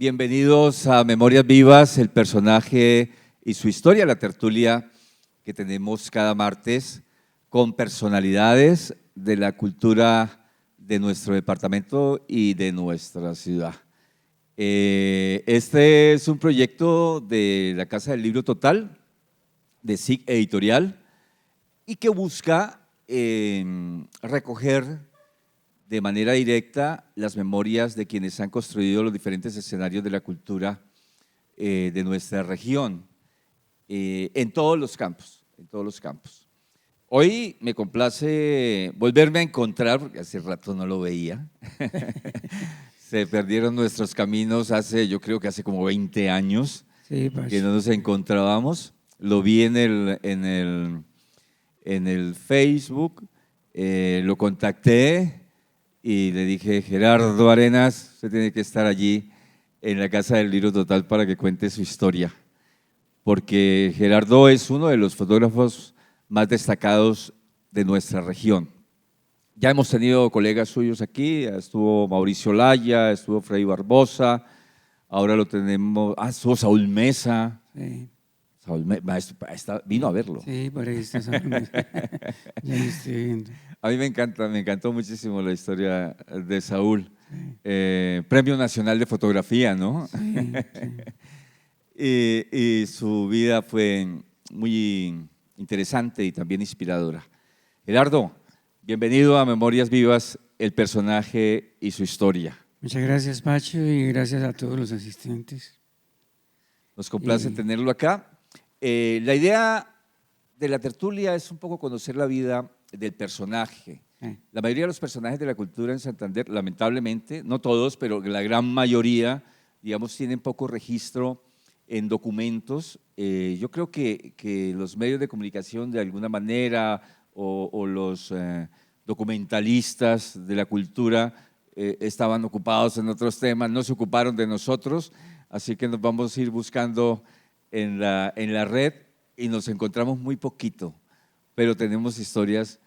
Bienvenidos a Memorias Vivas, el personaje y su historia, la tertulia que tenemos cada martes con personalidades de la cultura de nuestro departamento y de nuestra ciudad. Este es un proyecto de la Casa del Libro Total, de SIC Editorial, y que busca recoger de manera directa las memorias de quienes han construido los diferentes escenarios de la cultura de nuestra región, en todos los campos, en todos los campos. Hoy me complace volverme a encontrar, porque hace rato no lo veía. Se perdieron nuestros caminos yo creo que hace como 20 años que no nos encontrábamos. Lo vi en el Facebook, lo contacté y le dije: Gerardo Arenas, usted tiene que estar allí en la Casa del Libro Total para que cuente su historia, porque Gerardo es uno de los fotógrafos más destacados de nuestra región. Ya hemos tenido colegas suyos aquí, estuvo Mauricio Laya, estuvo Freddy Barbosa, ahora lo tenemos, estuvo Saúl Mesa. Sí. Saúl Mesa, vino a verlo. Sí, por ahí está Saúl Mesa. Ya lo estoy viendo. A mí me encantó muchísimo la historia de Saúl. Sí. Premio Nacional de Fotografía, ¿no? Sí, sí. Y su vida fue muy interesante y también inspiradora. Gerardo, bienvenido a Memorias Vivas, el personaje y su historia. Muchas gracias, Pacho, y gracias a todos los asistentes. Nos complace tenerlo acá. La idea de la tertulia es un poco conocer la vida del personaje. La mayoría de los personajes de la cultura en Santander, lamentablemente, no todos, pero la gran mayoría, digamos, tienen poco registro en documentos. Yo creo que los medios de comunicación de alguna manera o los documentalistas de la cultura estaban ocupados en otros temas, no se ocuparon de nosotros, así que nos vamos a ir buscando en la red y nos encontramos muy poquito, pero tenemos historias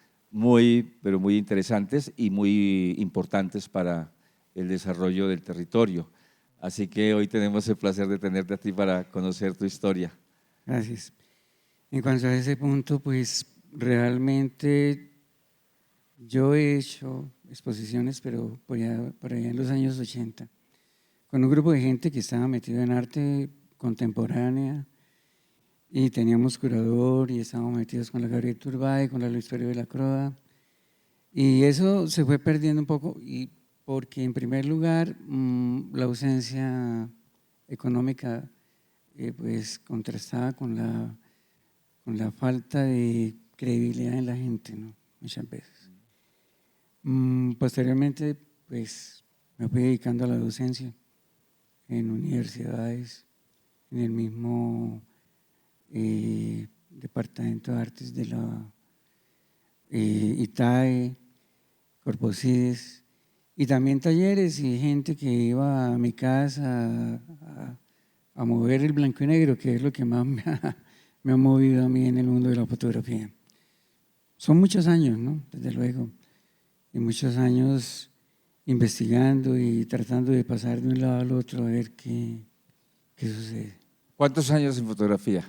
pero muy interesantes y muy importantes para el desarrollo del territorio. Así que hoy tenemos el placer de tenerte a ti para conocer tu historia. Gracias. En cuanto a ese punto, pues realmente yo he hecho exposiciones, pero por allá en los años 80, con un grupo de gente que estaba metido en arte contemporánea, y teníamos curador y estábamos metidos con la Gabriel Turbay, con la Luis Felipe de la Croa, y eso se fue perdiendo un poco, y porque en primer lugar la ausencia económica pues contrastaba con la falta de credibilidad en la gente, ¿no? Muchas veces. Posteriormente pues me fui dedicando a la docencia en universidades, en el mismo Departamento de Artes de la ITAE, Corpocides, y también talleres y gente que iba a mi casa a mover el blanco y negro, que es lo que más me ha movido a mí en el mundo de la fotografía. Son muchos años, ¿no? Desde luego, y muchos años investigando y tratando de pasar de un lado al otro a ver qué sucede. ¿Cuántos años en fotografía?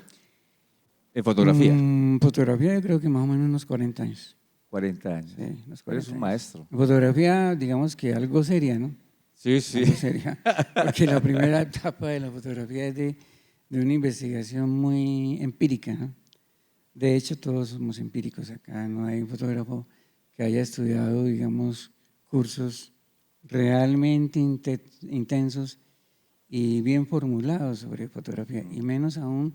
¿En fotografía? Fotografía yo creo que más o menos unos 40 años. 40 años. Sí, unos 40 Eres un años. Maestro. En fotografía, digamos que algo seria, ¿no? Sí, sí. Algo seria, porque la primera etapa de la fotografía es de una investigación muy empírica, ¿no? De hecho, todos somos empíricos acá, no hay un fotógrafo que haya estudiado, digamos, cursos realmente intensos y bien formulados sobre fotografía, y menos aún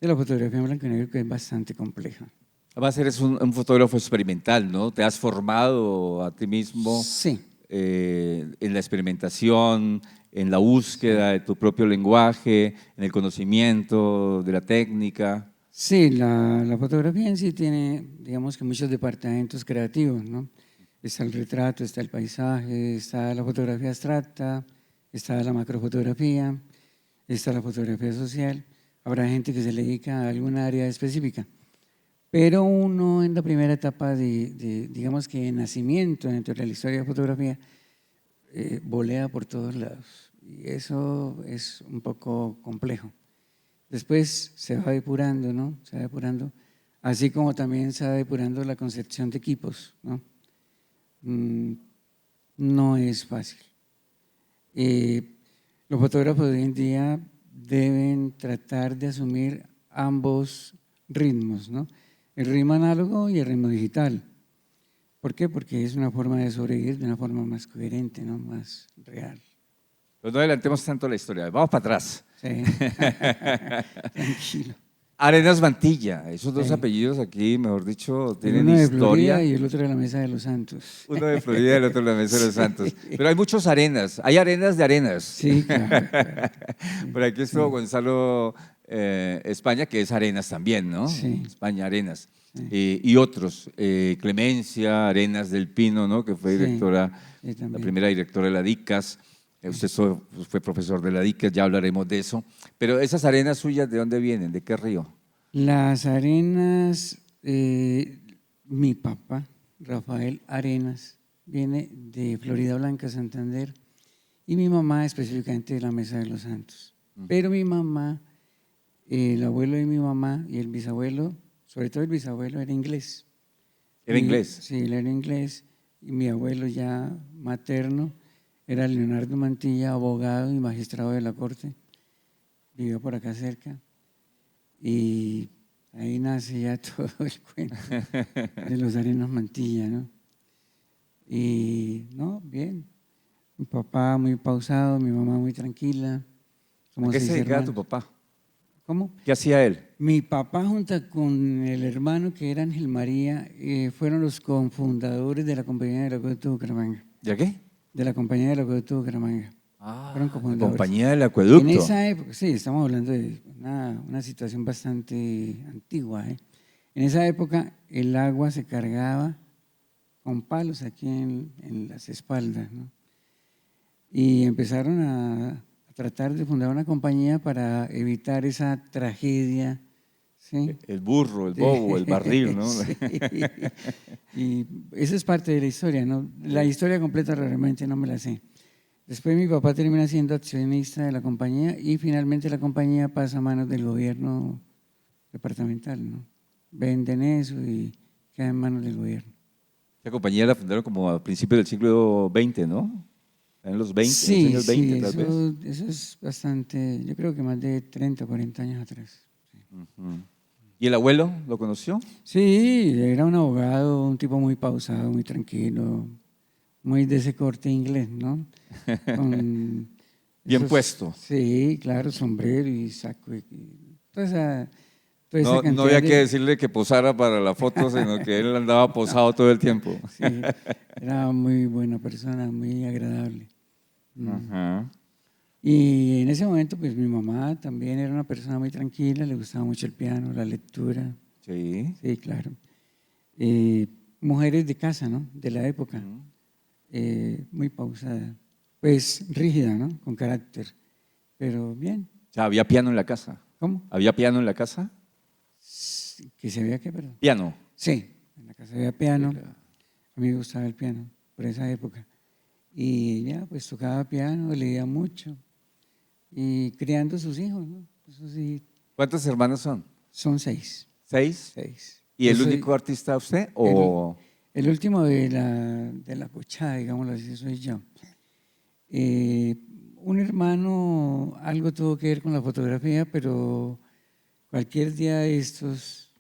de la fotografía en blanco y negro, que es bastante compleja. Además eres un fotógrafo experimental, ¿no? ¿Te has formado a ti mismo? Sí. En la experimentación, en la búsqueda de tu propio lenguaje, en el conocimiento de la técnica? Sí, la fotografía en sí tiene, digamos que muchos departamentos creativos, ¿no? Está el retrato, está el paisaje, está la fotografía abstracta, está la macrofotografía, está la fotografía social. Habrá gente que se le dedica a alguna área específica, pero uno en la primera etapa digamos que nacimiento dentro de la historia de la fotografía, volea por todos lados y eso es un poco complejo. Después se va depurando, ¿no? Se va depurando, así como también se va depurando la concepción de equipos, ¿no? No es fácil. Los fotógrafos de hoy en día deben tratar de asumir ambos ritmos, ¿no? El ritmo análogo y el ritmo digital. ¿Por qué? Porque es una forma de sobrevivir de una forma más coherente, ¿no? Más real. Pues no adelantemos tanto la historia, vamos para atrás. Sí. Tranquilo. Arenas Mantilla, esos dos Sí. apellidos aquí, mejor dicho, El tienen uno de historia. Florida y el otro de la Mesa de los Santos. Uno de Florida y el otro de la Mesa de los Sí. Santos. Pero hay muchos arenas, hay arenas de arenas. Sí, claro. Por aquí estuvo Sí. Gonzalo España, que es Arenas también, ¿no? Sí. España Arenas. Sí. Y otros, Clemencia Arenas del Pino, ¿no? Que fue Sí, directora, sí, la también. primera directora de la DICAS. Usted fue profesor de la DICAS, ya hablaremos de eso. Pero esas arenas suyas, ¿de dónde vienen? ¿De qué río? Las Arenas, mi papá, Rafael Arenas, viene de Florida Blanca, Santander, y mi mamá específicamente de la Mesa de los Santos. Pero mi mamá, el abuelo de mi mamá y el bisabuelo, sobre todo el bisabuelo, era inglés. ¿Era inglés? Sí, él era inglés, y mi abuelo ya materno era Leonardo Mantilla, abogado y magistrado de la corte, vivió por acá cerca. Y ahí nace ya todo el cuento de los Arenas Mantilla, ¿no? Y, no, bien. Mi papá muy pausado, mi mamá muy tranquila. ¿A Somos qué se 6 dedicaba tu hermanos. papá? ¿Cómo? ¿Qué hacía él? Mi papá junto con el hermano que era Ángel María fueron los cofundadores de la Compañía del Acueducto de Bucaramanga. ¿Ya qué? De la Compañía del Acueducto de Bucaramanga. Fueron La cofundadores. compañía del En acueducto. esa época, sí, estamos hablando de una situación bastante antigua, ¿eh? En esa época el agua se cargaba con palos aquí en las espaldas, ¿no? Y empezaron a tratar de fundar una compañía para evitar esa tragedia, ¿sí? El burro, el bobo, el barril, ¿no? Sí. Y eso es parte de la historia, ¿no? La historia completa realmente no me la sé. Después mi papá termina siendo accionista de la compañía y finalmente la compañía pasa a manos del gobierno departamental, ¿no? Venden eso y queda en manos del gobierno. Esta compañía la fundaron como a principios del siglo XX, ¿no? En los 20, en los Sí, años 20 tal vez. eso es bastante, yo creo que más de 30 o 40 años atrás. Ujú. ¿Y el abuelo lo conoció? Sí, era un abogado, un tipo muy pausado, muy tranquilo, muy de ese corte inglés, ¿no? Con Bien puesto. Sí, claro, sombrero y saco. Y toda esa No, no cantidad había que de… decirle que posara para la foto, sino que él andaba posado todo el tiempo. Sí, era muy buena persona, muy agradable. Ajá. Y en ese momento, pues mi mamá también era una persona muy tranquila, le gustaba mucho el piano, la lectura. Sí. Sí, claro. Mujeres de casa, ¿no? De la época, muy pausada, pues rígida, ¿no? Con carácter, pero bien. O sea, había piano en la casa. ¿Cómo? ¿Había piano en la casa? Que se vea que, perdón. Piano. Sí, en la casa había piano. A mí me gustaba el piano por esa época. Y ya, pues tocaba piano, leía mucho y criando sus hijos, ¿no? Eso sí, ¿Cuántos hermanos son? son 6. 6. 6. ¿Y Yo el soy único artista usted? el, ¿O el último de la cochada, digámoslo así, soy yo. Un hermano algo tuvo que ver con la fotografía, pero cualquier día de estos,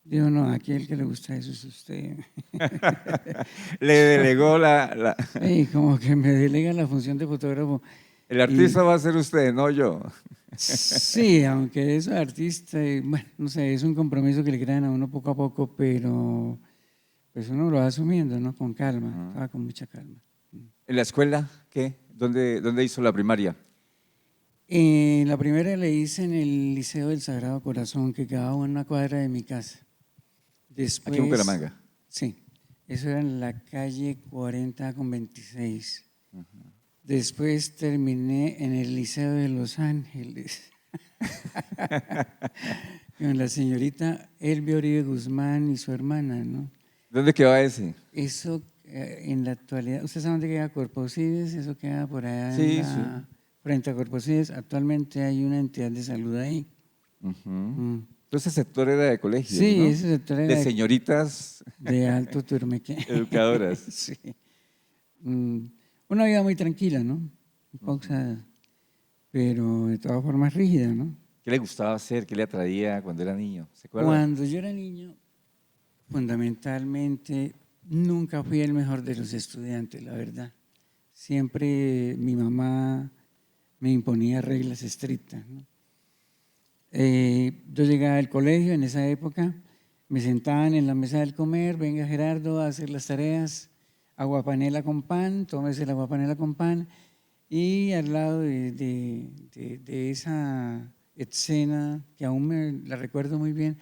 digo, no, aquí el que le gusta eso es usted. le delegó la… Sí, como que me delega la función de fotógrafo. El Y artista va a ser usted, no yo. sí, aunque es artista, bueno, no sé, es un compromiso que le crean a uno poco a poco, pero pues uno lo va asumiendo, ¿no? Con calma, estaba con mucha calma. ¿En la escuela qué? ¿Dónde hizo la primaria? La primera la hice en el Liceo del Sagrado Corazón, que quedaba a una cuadra de mi casa. Aquí en Después, Bucaramanga. sí, eso era en la calle 40 con 26. Después terminé en el Liceo de Los Ángeles, con la señorita Elvia Uribe Guzmán y su hermana, ¿no? ¿Dónde quedaba ese? Eso en la actualidad, ¿usted sabe dónde queda Corpocides? Eso queda por allá en Sí, sí. la frente a Corpocides. Actualmente hay una entidad de salud ahí. Ujú. Mm. Entonces el sector era de colegio, Sí, ¿no? ese sector era De señoritas de Alto Turmeque. educadoras. Sí. Mm, Una vida muy tranquila, ¿no? Muy pausada, pero de todas formas rígida, ¿no? ¿Qué le gustaba hacer? ¿Qué le atraía cuando era niño? ¿Se acuerda? Cuando yo era niño, fundamentalmente, nunca fui el mejor de los estudiantes, la verdad. Siempre mi mamá me imponía reglas estrictas, ¿no? Yo llegaba al colegio en esa época, me sentaban en la mesa del comer, venga Gerardo a hacer las tareas, aguapanela con pan, tómese la aguapanela con pan, y al lado de esa escena, que aún me la recuerdo muy bien,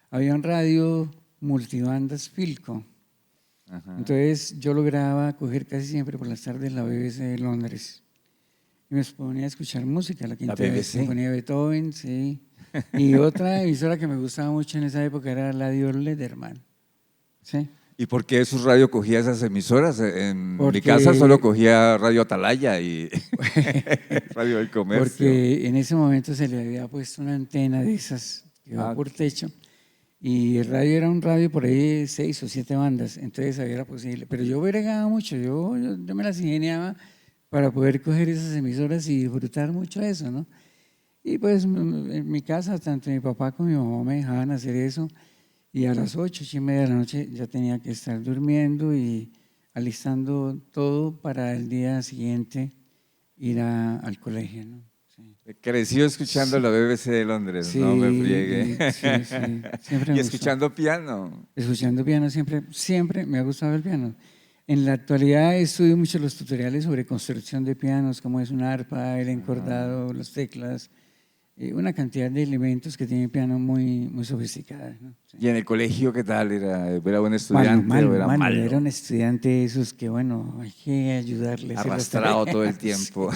había un radio multibandas Philco. Ajá. Entonces yo lograba coger casi siempre por las tardes la BBC de Londres. Y me ponía a escuchar música, la quinta BBC. sinfonía de Beethoven, sí. Y otra emisora que me gustaba mucho en esa época era Radio Lederman. ¿Sí? ¿Y por qué su radio cogía esas emisoras? En mi Porque- casa solo cogía Radio Atalaya y Radio del Comercio. Porque en ese momento se le había puesto una antena de esas que va por Ok. techo y el radio era un radio por ahí de 6 o 7 bandas, entonces ahí era posible. Pero yo bregaba mucho, yo me las ingeniaba para poder coger esas emisoras y disfrutar mucho de eso, ¿no? Y pues en mi casa, tanto mi papá como mi mamá me dejaban hacer eso y a las 8:30 de la noche ya tenía que estar durmiendo y alistando todo para el día siguiente ir al colegio, ¿no? Sí. Creció escuchando la BBC de Londres, Sí, no me friegue. sí, siempre Y me gustó. escuchando piano. Escuchando piano siempre me ha gustado el piano. En la actualidad estudio mucho los tutoriales sobre construcción de pianos, cómo es una arpa, el encordado, las teclas, una cantidad de elementos que tiene el piano muy, muy sofisticada, ¿no? Sí. ¿Y en el colegio qué tal? ¿Era buen estudiante o era malo? Era un estudiante de esos que, bueno, hay que ayudarles. Arrastrado todo el tiempo.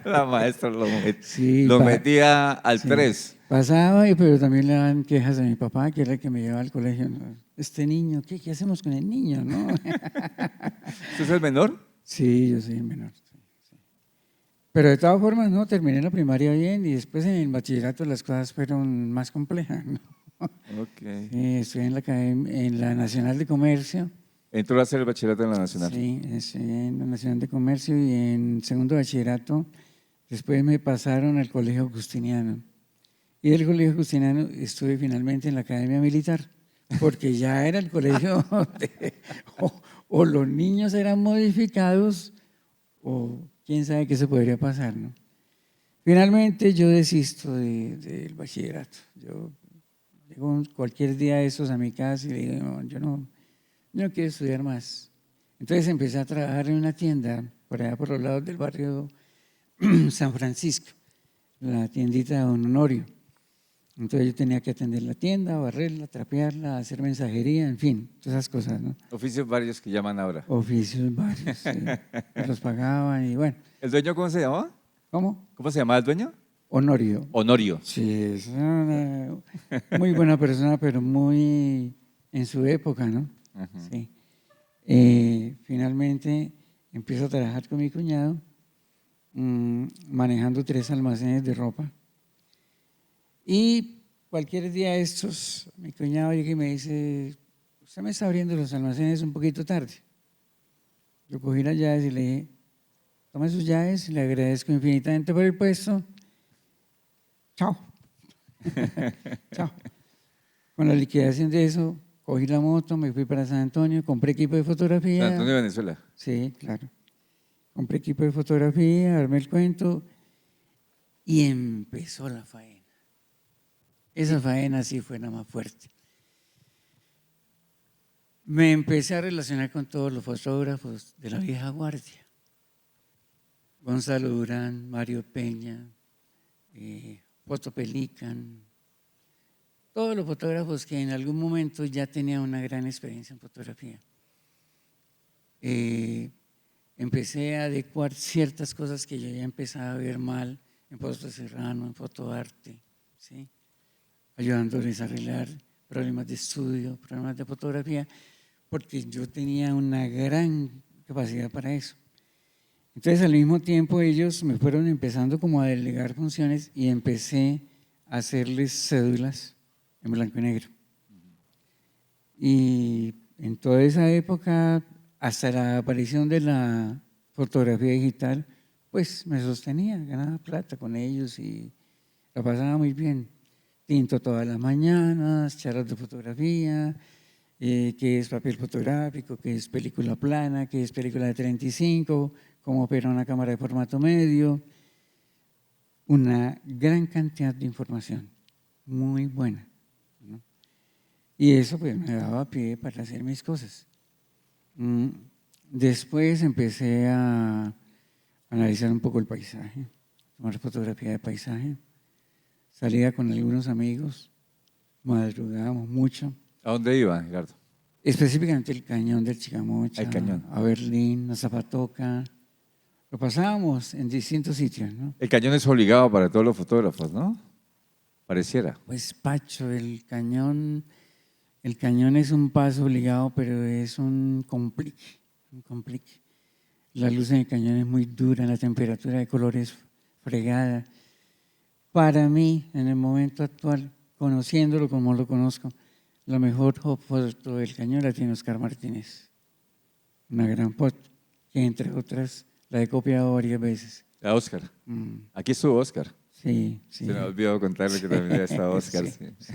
La maestra Sí, lo metía al sí. 3. Pasaba, pero también le daban quejas a mi papá, que era el que me llevaba al colegio, ¿no? Este niño, ¿qué hacemos con el niño, no? ¿Usted es el menor? Sí, yo soy el menor. Sí, sí. Pero de todas formas, no, terminé la primaria bien y después en el bachillerato las cosas fueron más complejas, ¿no? Ok. Estudié en la Nacional de Comercio. Entró a hacer el bachillerato en la Nacional. Sí, estudié en la Nacional de Comercio y en segundo bachillerato después me pasaron al Colegio Agustiniano. Y del Colegio Agustiniano estuve finalmente en la Academia Militar, porque ya era el colegio donde o los niños eran modificados o quién sabe qué se podría pasar, ¿no? Finalmente yo desisto del bachillerato. Yo llego cualquier día de esos a mi casa y le digo, no, yo no quiero estudiar más. Entonces empecé a trabajar en una tienda por allá por los lados del barrio San Francisco, la tiendita de Don Honorio. Entonces yo tenía que atender la tienda, barrerla, trapearla, hacer mensajería, en fin, todas esas cosas, ¿no? Oficios varios que llaman ahora. Oficios varios, sí. Me los pagaban y bueno. ¿El dueño cómo se llamaba? ¿Cómo? ¿Cómo se llamaba el dueño? Honorio. Honorio. Sí, es una muy buena persona, pero muy en su época, ¿no? Ajá. Sí. Finalmente empiezo a trabajar con mi cuñado, manejando 3 almacenes de ropa. Y cualquier día de estos, mi cuñado llega y me dice, usted me está abriendo los almacenes un poquito tarde. Yo cogí las llaves y le dije, tome sus llaves, le agradezco infinitamente por el puesto. Chao. Chao. Con la liquidación de eso, cogí la moto, me fui para San Antonio, compré equipo de fotografía. San Antonio, Venezuela. Sí, claro. Compré equipo de fotografía, armé el cuento y empezó la faena. Esa faena sí fue la más fuerte. Me empecé a relacionar con todos los fotógrafos de la vieja guardia. Gonzalo Durán, Mario Peña, Foto Pelican, todos los fotógrafos que en algún momento ya tenían una gran experiencia en fotografía. Empecé a adecuar ciertas cosas que yo ya empezaba a ver mal en Foto Serrano, en Fotoarte, ¿sí? Ayudándoles a arreglar problemas de estudio, problemas de fotografía, porque yo tenía una gran capacidad para eso. Entonces al mismo tiempo ellos me fueron empezando como a delegar funciones y empecé a hacerles cédulas en blanco y negro. Y en toda esa época, hasta la aparición de la fotografía digital, pues me sostenía, ganaba plata con ellos y la pasaba muy bien. Tinto todas las mañanas, charlas de fotografía, qué es papel fotográfico, qué es película plana, qué es película de 35, cómo opera una cámara de formato medio. Una gran cantidad de información, muy buena, ¿no? Y eso pues me daba pie para hacer mis cosas. Después empecé a analizar un poco el paisaje, tomar fotografía de paisaje. Salía con algunos amigos, madrugábamos mucho. ¿A dónde iba, Gerardo? Específicamente el Cañón del Al Chicamocha, Cañón. a Berlín, a Zapatoca. Lo pasábamos en distintos sitios, ¿no? El Cañón es obligado para todos los fotógrafos, ¿no? Pareciera. Pues Pacho, el cañón es un paso obligado, pero es un complique, un complique. La luz en el cañón es muy dura, la temperatura de color es fregada. Para mí, en el momento actual, conociéndolo como lo conozco, la mejor foto del cañón la tiene Oscar Martínez. Una gran foto, que entre otras la he copiado varias veces. A Oscar. Aquí estuvo Oscar. Sí, sí. Se me olvidó contarle que también ya está Oscar. Sí, Sí. sí.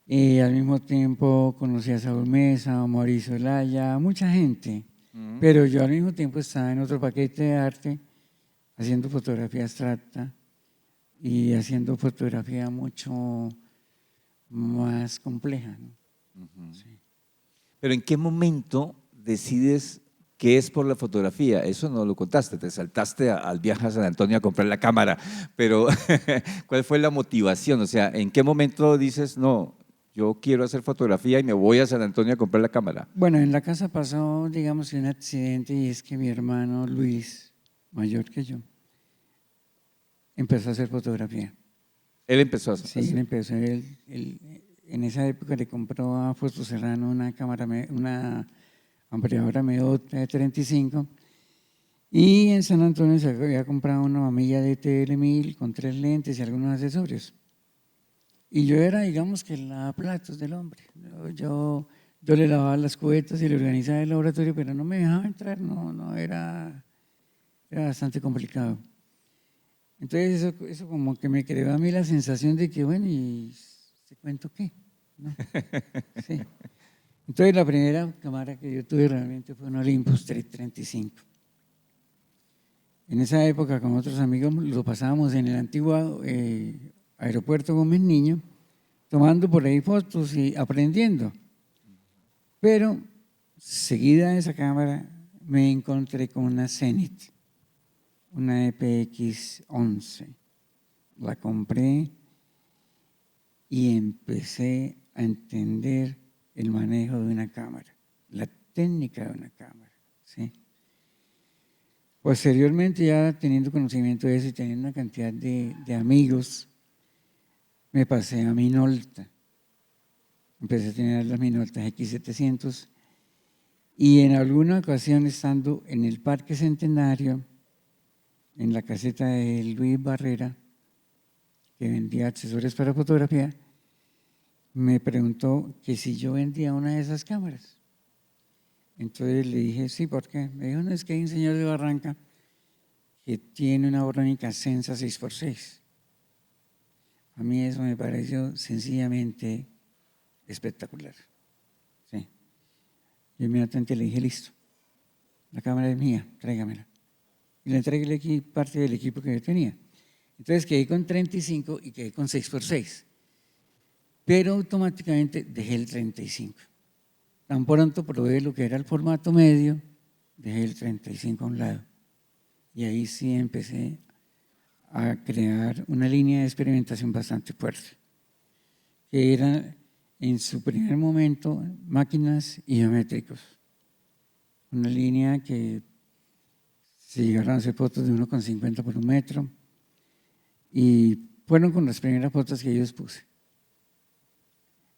Y al mismo tiempo conocí a Saúl Mesa, a Mauricio Olaya, mucha gente. Pero yo al mismo tiempo estaba en otro paquete de arte, haciendo fotografía abstracta y haciendo fotografía mucho más compleja, ¿no? Sí. Pero ¿en qué momento decides que es por la fotografía? Eso no lo contaste, te saltaste al viaje a San Antonio a comprar la cámara, pero ¿cuál fue la motivación? O sea, ¿en qué momento dices, no, yo quiero hacer fotografía y me voy a San Antonio a comprar la cámara? Bueno, en la casa pasó, digamos, un accidente y es que mi hermano Luis, mayor que yo, empezó a hacer fotografía. Él empezó a hacer. Sí, él empezó, en esa época le compró a Fausto Serrano una cámara, una ampliadora Medota de 35 y en San Antonio se había comprado una mamilla de TL1000 con 3 lentes y algunos accesorios. Y yo era, digamos, que el lavaplatos del hombre. Yo le lavaba las cubetas y le organizaba el laboratorio, pero no me dejaba entrar, no era bastante complicado. Entonces eso como que me creó a mí la sensación de que, bueno, ¿y te cuento qué? ¿No? Sí. Entonces la primera cámara que yo tuve realmente fue un Olympus 335. En esa época con otros amigos lo pasábamos en el antiguo aeropuerto Gómez Niño, tomando por ahí fotos y aprendiendo. Pero seguida de esa cámara me encontré con una Zenith, una EPX11. La compré y empecé a entender el manejo de una cámara, la técnica de una cámara, ¿sí? Posteriormente, ya teniendo conocimiento de eso y teniendo una cantidad de amigos, me pasé a Minolta. Empecé a tener las Minoltas X700 y en alguna ocasión estando en el Parque Centenario, en la caseta de Luis Barrera, que vendía accesorios para fotografía, me preguntó que si yo vendía una de esas cámaras. Entonces le dije, sí, ¿por qué? Me dijo, no, es que hay un señor de Barranca que tiene una Bronica Sensa 6x6. A mí eso me pareció sencillamente espectacular. Sí. Yo inmediatamente le dije, listo, la cámara es mía, tráigamela. Y le entregué parte del equipo que yo tenía. Entonces quedé con 35 y quedé con 6x6. Pero automáticamente dejé el 35. Tan pronto probé lo que era el formato medio, dejé el 35 a un lado. Y ahí sí empecé a crear una línea de experimentación bastante fuerte, que era en su primer momento máquinas y geométricos. Una línea que se llegaron a hacer fotos de 1,50 por 1 metro y fueron con las primeras fotos que yo expuse.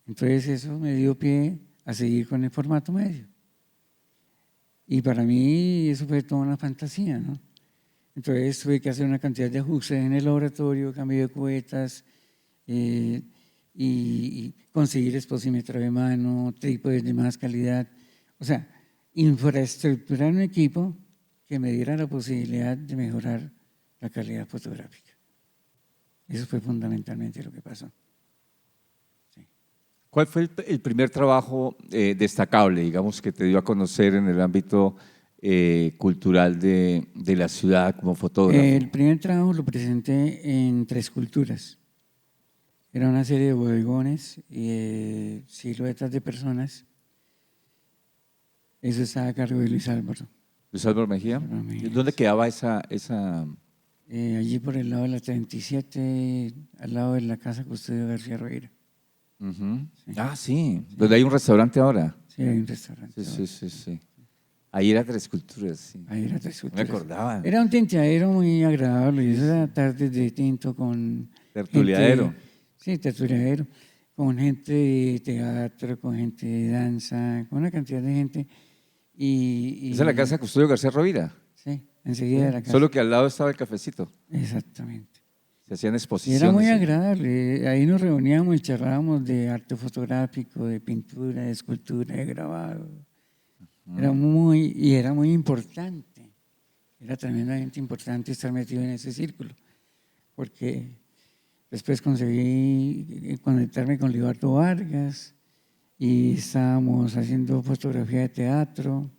Entonces eso me dio pie a seguir con el formato medio. Y para mí eso fue toda una fantasía, ¿no? Entonces tuve que hacer una cantidad de ajustes en el laboratorio, cambio de cubetas, eh, y conseguir exposímetro de mano, trípodes de más calidad. O sea, infraestructurar un equipo que me diera la posibilidad de mejorar la calidad fotográfica. Eso fue fundamentalmente lo que pasó. Sí. ¿Cuál fue el primer trabajo destacable, digamos, que te dio a conocer en el ámbito cultural de la ciudad como fotógrafo? El primer trabajo lo presenté en Tres Culturas. Era una serie de bodegones y siluetas de personas. Eso estaba a cargo de Luis Álvaro. Luis Álvaro Mejía. Álvaro Mejía. ¿Dónde quedaba esa? Allí por el lado de la 37, al lado de la Casa Custodio García Rovira. Ujú. Sí. Ah, sí, donde hay un restaurante ahora. Sí, hay un restaurante. Sí. Ahí era Tres Culturas, sí. Ahí era Tres Me Culturas. acordaba. Era un tinteadero muy agradable. Y eso era tardes de tinto con Tertuliadero. gente- sí, tertuliadero. Con gente de teatro, con gente de danza, con una cantidad de gente. Esa es la casa de Custodio García Rovira. Sí, enseguida de la casa. Solo que al lado estaba el cafecito. Exactamente. Se hacían Y exposiciones. era muy sí. agradable. Ahí nos reuníamos y charlábamos de arte fotográfico, de pintura, de escultura, de grabado. Era muy importante. Era tremendamente importante estar metido en ese círculo, porque después conseguí conectarme con Libardo Vargas y estábamos haciendo fotografía de teatro.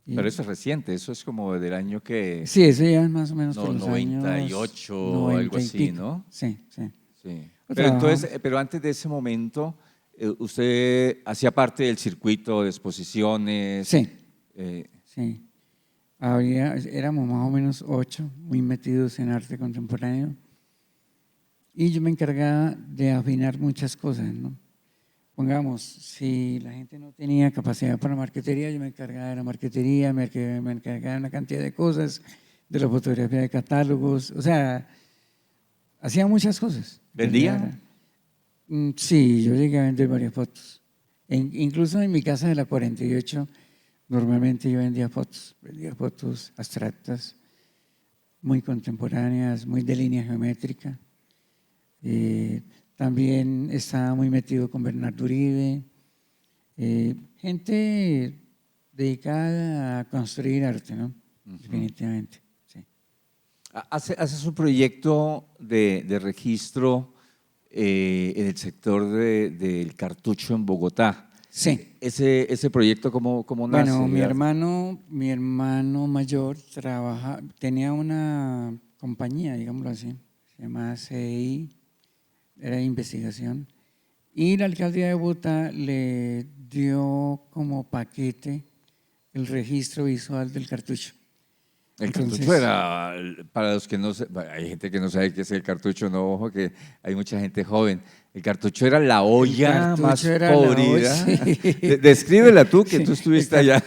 Pero eso es reciente, eso es como del año que… Sí, eso ya es más o menos por los 98 años o algo 90 y así, pico. ¿no? Sí. Sí. Lo Pero entonces, trabajamos. pero antes de ese momento, usted hacía parte del circuito de exposiciones. Sí. eh, Sí, éramos más o menos 8 muy metidos en arte contemporáneo y yo me encargaba de afinar muchas cosas, ¿no? Pongamos, si la gente no tenía capacidad para marquetería, yo me encargaba de la marquetería, me encargaba de una cantidad de cosas, de la fotografía de catálogos, o sea, hacía muchas cosas. ¿Vendía? Sí, yo llegué a vender varias fotos. Incluso en mi casa de la 48, normalmente yo vendía fotos abstractas, muy contemporáneas, muy de línea geométrica. También estaba muy metido con Bernardo Uribe, gente dedicada a construir arte, ¿no? Definitivamente, sí. Haces un proyecto de registro en el sector del cartucho en Bogotá. Sí. Ese proyecto, ¿cómo nace? Bueno, mi hermano mayor tenía una compañía, digámoslo así, se llamaba CI, era de investigación, y la alcaldía de Bogotá le dio como paquete el registro visual del cartucho. El Entonces, cartucho era, para los que no hay gente que no sabe qué es el cartucho, no, ojo que hay mucha gente joven. El cartucho era la olla más cartucho era la podrida. olla, sí. Descríbela tú, que Sí, tú estuviste allá.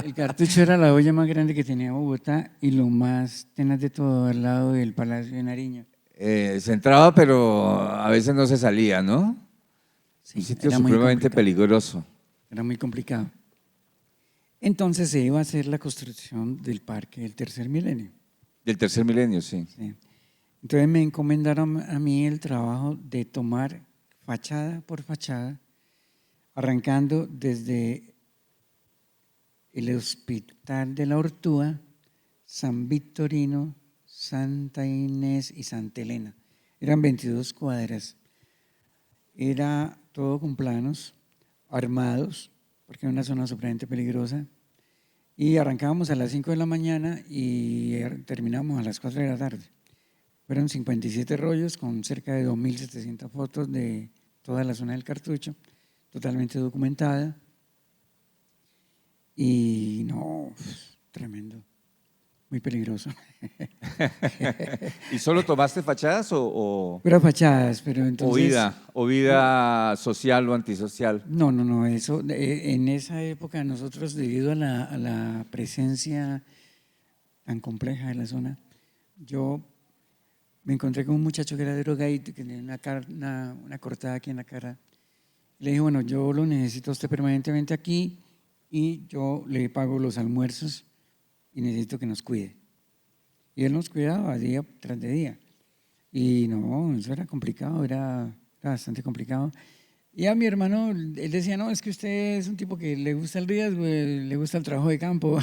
El cartucho era la olla más grande que tenía Bogotá y lo más tenaz de todo al lado del Palacio de Nariño. Se entraba, pero a veces no se salía, ¿no? Sí, Un sitio era muy supremamente complicado. peligroso. Era muy complicado. Entonces se iba a hacer la construcción del parque del tercer milenio. Del tercer milenio, sí. Sí. Entonces me encomendaron a mí el trabajo de tomar fachada por fachada, arrancando desde el Hospital de la Ortúa, San Victorino, Santa Inés y Santa Elena. Eran 22 cuadras. Era todo con planos, armados, porque era una zona supremamente peligrosa. Y arrancábamos a las 5 de la mañana y terminamos a las 4 de la tarde. Fueron 57 rollos con cerca de 2.700 fotos de toda la zona del cartucho, totalmente documentada. Y no, tremendo, muy peligroso. ¿Y solo tomaste fachadas Pero fachadas, pero entonces… o vida social o antisocial? No, eso, en esa época nosotros debido a la presencia tan compleja de la zona, yo me encontré con un muchacho que era drogadicto, que tenía una cortada aquí en la cara. Le dije, bueno, yo lo necesito a usted permanentemente aquí y yo le pago los almuerzos y necesito que nos cuide. Y él nos cuidaba día tras día. Y no, eso era complicado, era bastante complicado. Y a mi hermano, él decía, no, es que usted es un tipo que le gusta el riesgo, le gusta el trabajo de campo.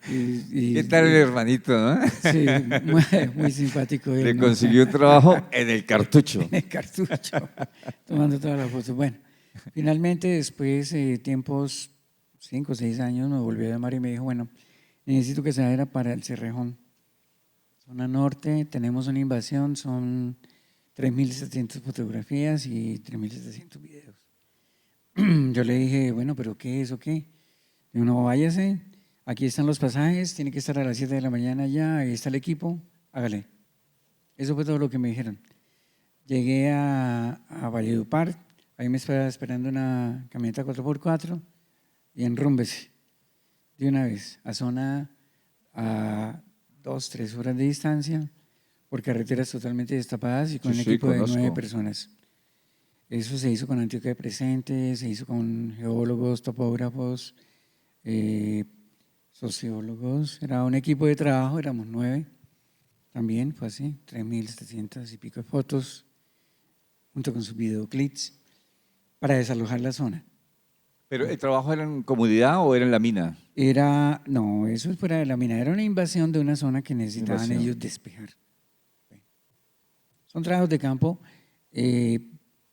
¿Qué tal el hermanito, no? Sí, muy simpático él, Le ¿no? consiguió un trabajo en el cartucho. En el cartucho, tomando todas las fotos. Bueno, finalmente después de tiempos, 5 o 6 años, me volvió a llamar y me dijo, bueno, necesito que se vaya para el Cerrejón, zona norte, tenemos una invasión, son 3.700 fotografías y 3.700 videos. Yo le dije, bueno, pero ¿qué es o qué? Digo, no, váyase, aquí están los pasajes, tiene que estar a las 7 de la mañana ya, ahí está el equipo, hágale. Eso fue todo lo que me dijeron. Llegué a Valledupar, ahí me estaba esperando una camioneta 4x4 y enrúmbese de una vez a zona a 2, 3 horas de distancia, por carreteras totalmente destapadas y con Sí, un sí, equipo de conozco. 9 personas. Eso se hizo con Antioquia de Presente, se hizo con geólogos, topógrafos, sociólogos. Era un equipo de trabajo, éramos 9. También fue así, 3.700 y pico de fotos, junto con sus videoclips, para desalojar la zona. ¿Pero el trabajo era en comunidad o era en la mina? No, eso es fuera de la mina, era una invasión de una zona que necesitaban Invasión. ellos despejar. Son trabajos de campo,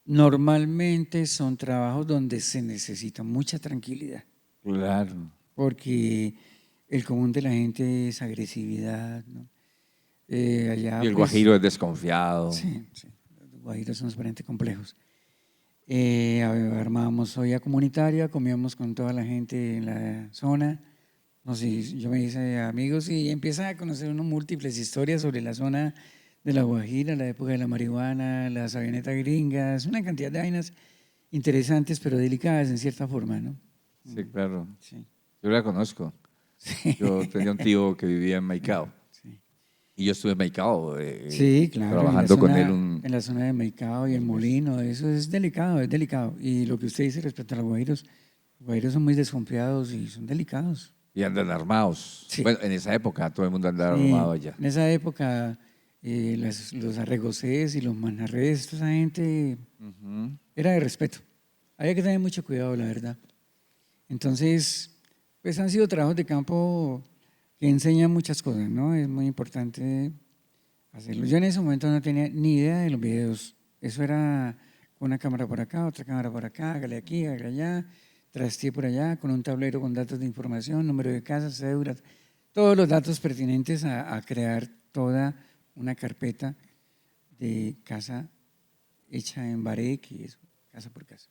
normalmente son trabajos donde se necesita mucha tranquilidad, Claro. porque el común de la gente es agresividad, ¿no? Allá Y el pues, guajiro es desconfiado. sí, los guajiros son bastante complejos. Armábamos olla comunitaria, comíamos con toda la gente en la zona. No sé, yo me hice amigos y empieza a conocer uno múltiples historias sobre la zona de La Guajira, la época de la marihuana, las avionetas gringas, una cantidad de vainas interesantes pero delicadas en cierta forma, ¿no? Sí, claro. Sí. Yo la conozco. Sí. Yo tenía un tío que vivía en Maicao. Sí. Y yo estuve en Maicao Sí, claro, trabajando con él en la zona de Maicao y el Molino, eso es delicado, es delicado. Y lo que usted dice respecto a los guajiros son muy desconfiados y son delicados. y andan armados. Sí. Bueno, en esa época todo el mundo andaba Sí, armado allá. en esa época los arregocés y los manjarres, toda esa gente Ujú. era de respeto. Había que tener mucho cuidado, la verdad. Entonces, pues han sido trabajos de campo que enseñan muchas cosas, ¿no? Es muy importante hacerlo. Yo en ese momento no tenía ni idea de los videos. Eso era con una cámara por acá, otra cámara por acá, hágale aquí, hágale allá, trasteé por allá, con un tablero con datos de información, número de casa, cédulas, todos los datos pertinentes a crear toda una carpeta de casa hecha en Barek y eso, casa por casa.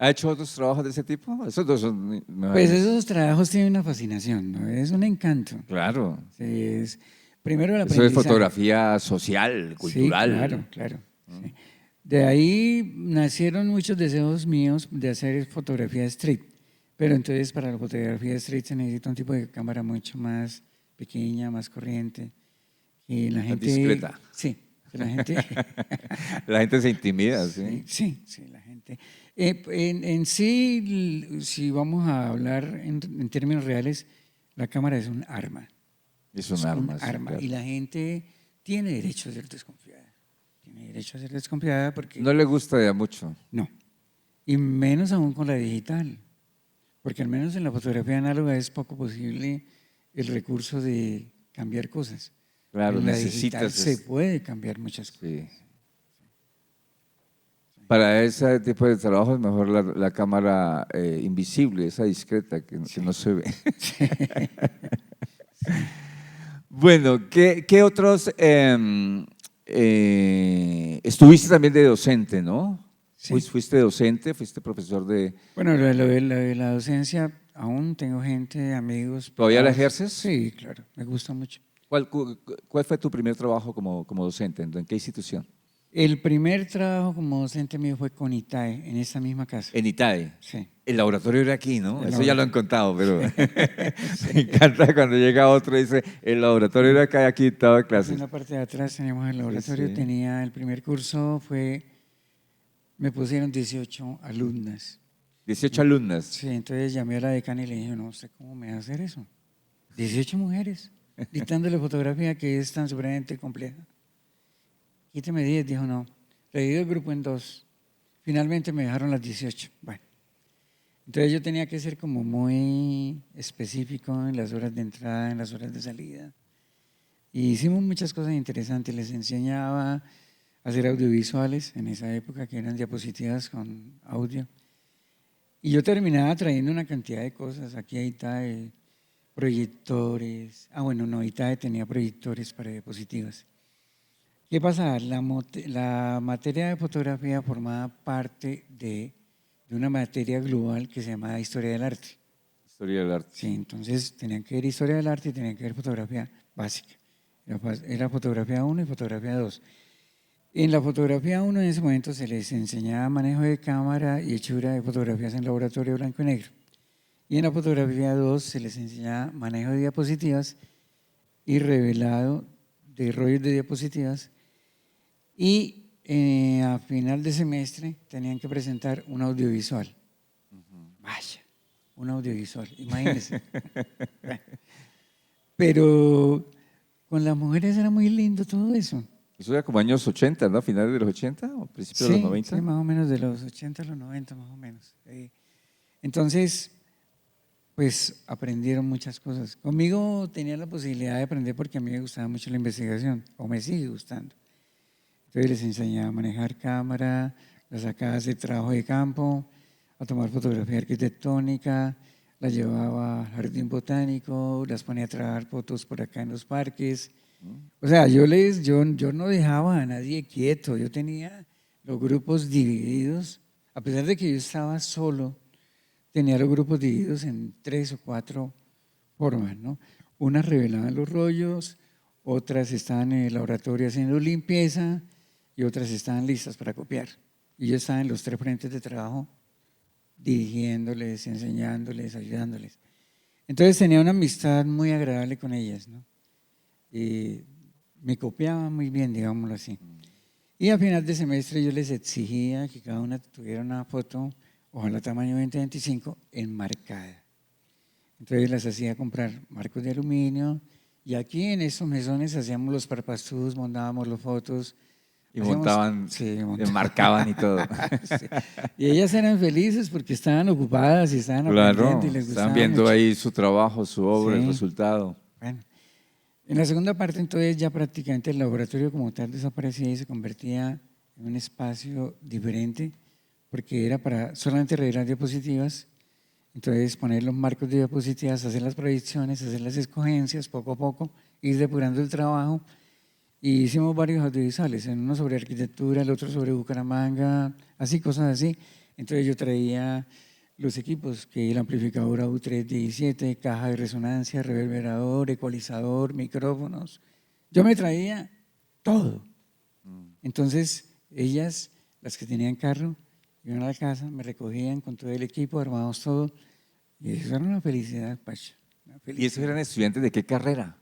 ¿Ha hecho otros trabajos de ese tipo? Esos dos son Pues mejores. esos trabajos tienen una fascinación, ¿no? Es un encanto. Claro. Sí, primero el Eso es aprendizaje. fotografía social, cultural. Sí, claro, claro. Sí. De ahí nacieron muchos deseos míos de hacer fotografía street, pero entonces para la fotografía street se necesita un tipo de cámara mucho más pequeña, más corriente, y la Más gente… discreta. Sí, que la gente… La gente se intimida, ¿sí? Sí, la gente. En sí, si vamos a hablar en términos reales, la cámara es un arma. Es un arma. sí, arma. claro. Y la gente tiene derecho a ser desconfiada. Tiene derecho a ser desconfiada porque… No le gusta ya mucho. No. Y menos aún con la digital. Porque al menos en la fotografía análoga es poco posible el recurso de cambiar cosas. Claro, En la digital necesitas. se puede cambiar muchas cosas. Sí. Para ese tipo de trabajo es mejor la cámara invisible, esa discreta que no se ve. Bueno, ¿qué otros? Estuviste también de docente, ¿no? Sí. Fuiste docente, fuiste profesor de… Bueno, lo de la docencia, aún tengo gente, amigos. ¿Todavía la papás. ejerces? Sí, claro, me gusta mucho. ¿Cuál fue tu primer trabajo como docente? ¿En qué institución? El primer trabajo como docente mío fue con ITAE, en esa misma casa. En ITAE. Sí. El laboratorio era aquí, ¿no? El Eso ya lo han laboratorio. contado, pero me encanta cuando llega otro y dice, el laboratorio era acá y aquí daba En clases. la parte de atrás teníamos el laboratorio, sí. tenía el primer curso, me pusieron 18 alumnas. 18 alumnas. Sí, entonces llamé a la decana y le dije, no, ¿usted cómo me va a hacer eso? 18 mujeres, dictándole fotografía que es tan supremamente compleja. Quíteme 10, dijo no. Dividí el grupo en 2. Finalmente me dejaron las 18. Bueno, entonces yo tenía que ser como muy específico en las horas de entrada, en las horas de salida. Y hicimos muchas cosas interesantes. Les enseñaba a hacer audiovisuales en esa época, que eran diapositivas con audio. Y yo terminaba trayendo una cantidad de cosas. Aquí a ITAE, proyectores. Bueno, no, ITAE tenía proyectores para diapositivas. ¿Qué pasa? La materia de fotografía formaba parte de una materia global que se llamaba Historia del Arte. Historia del arte. Sí, entonces tenían que ver Historia del Arte y tenían que ver fotografía básica. Era fotografía 1 y fotografía 2. En la fotografía 1 en ese momento se les enseñaba manejo de cámara y hechura de fotografías en laboratorio blanco y negro. Y en la fotografía 2 se les enseñaba manejo de diapositivas y revelado de rollos de diapositivas. Y a final de semestre tenían que presentar un audiovisual. Vaya, un audiovisual, imagínense. Pero con las mujeres era muy lindo todo eso. Eso era como años 80, ¿no? ¿Finales de los 80 o principios de los 90? Sí, más o menos de los 80 a los 90, más o menos. Entonces, pues aprendieron muchas cosas. Conmigo tenía la posibilidad de aprender porque a mí me gustaba mucho la investigación, o me sigue gustando. Entonces les enseñaba a manejar cámara, las sacaba a hacer trabajo de campo, a tomar fotografía arquitectónica, las llevaba al jardín botánico, las ponía a trabajar fotos por acá en los parques. O sea, yo no dejaba a nadie quieto, yo tenía los grupos divididos, a pesar de que yo estaba solo, tenía los grupos divididos en 3 o 4 formas, ¿no? Unas revelaban los rollos, otras estaban en el laboratorio haciendo limpieza y otras estaban listas para copiar. Y yo estaba en los 3 frentes de trabajo, dirigiéndoles, enseñándoles, ayudándoles. Entonces tenía una amistad muy agradable con ellas, ¿no? Me copiaban muy bien, digámoslo así. Y a final de semestre yo les exigía que cada una tuviera una foto, ojalá tamaño 20-25, enmarcada. Entonces las hacía comprar marcos de aluminio y aquí en estos mesones hacíamos los parpassús, montábamos las fotos. Y montaban, enmarcaban y todo. Sí. Y ellas eran felices porque estaban ocupadas y estaban aprendiendo y les gustaba estaban viendo mucho. Ahí su trabajo, su obra, Sí. el resultado. Bueno, en la segunda parte entonces ya prácticamente el laboratorio como tal desaparecía y se convertía en un espacio diferente porque era para solamente revelar diapositivas. Entonces poner los marcos de diapositivas, hacer las proyecciones, hacer las escogencias poco a poco, ir depurando el trabajo. Y hicimos varios audiovisuales, uno sobre arquitectura, el otro sobre Bucaramanga, así, cosas así. Entonces yo traía los equipos, que el amplificador AU317, caja de resonancia, reverberador, ecualizador, micrófonos. Yo me traía todo. Entonces ellas, las que tenían carro, iban a la casa, me recogían con todo el equipo, armamos todo. Y eso era una felicidad, Pacho. ¿Y esos eran estudiantes de qué carrera?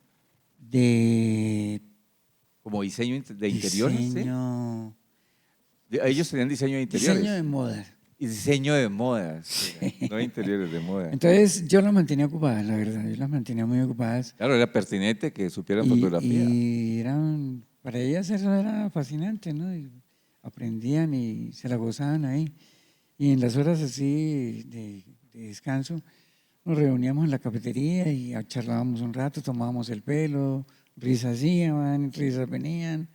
De ¿Como diseño de interiores? diseño, ¿Sí? Ellos tenían diseño de interiores. diseño de moda. Y diseño de moda, no de interiores, de moda. Entonces yo las mantenía ocupadas, la verdad, yo las mantenía muy ocupadas. Claro, era pertinente que supieran fotografía. Y para ellas eso era fascinante, ¿no? Y aprendían y se la gozaban ahí. Y en las horas así de descanso nos reuníamos en la cafetería y charlábamos un rato, tomábamos el pelo, risas iban, risas venían.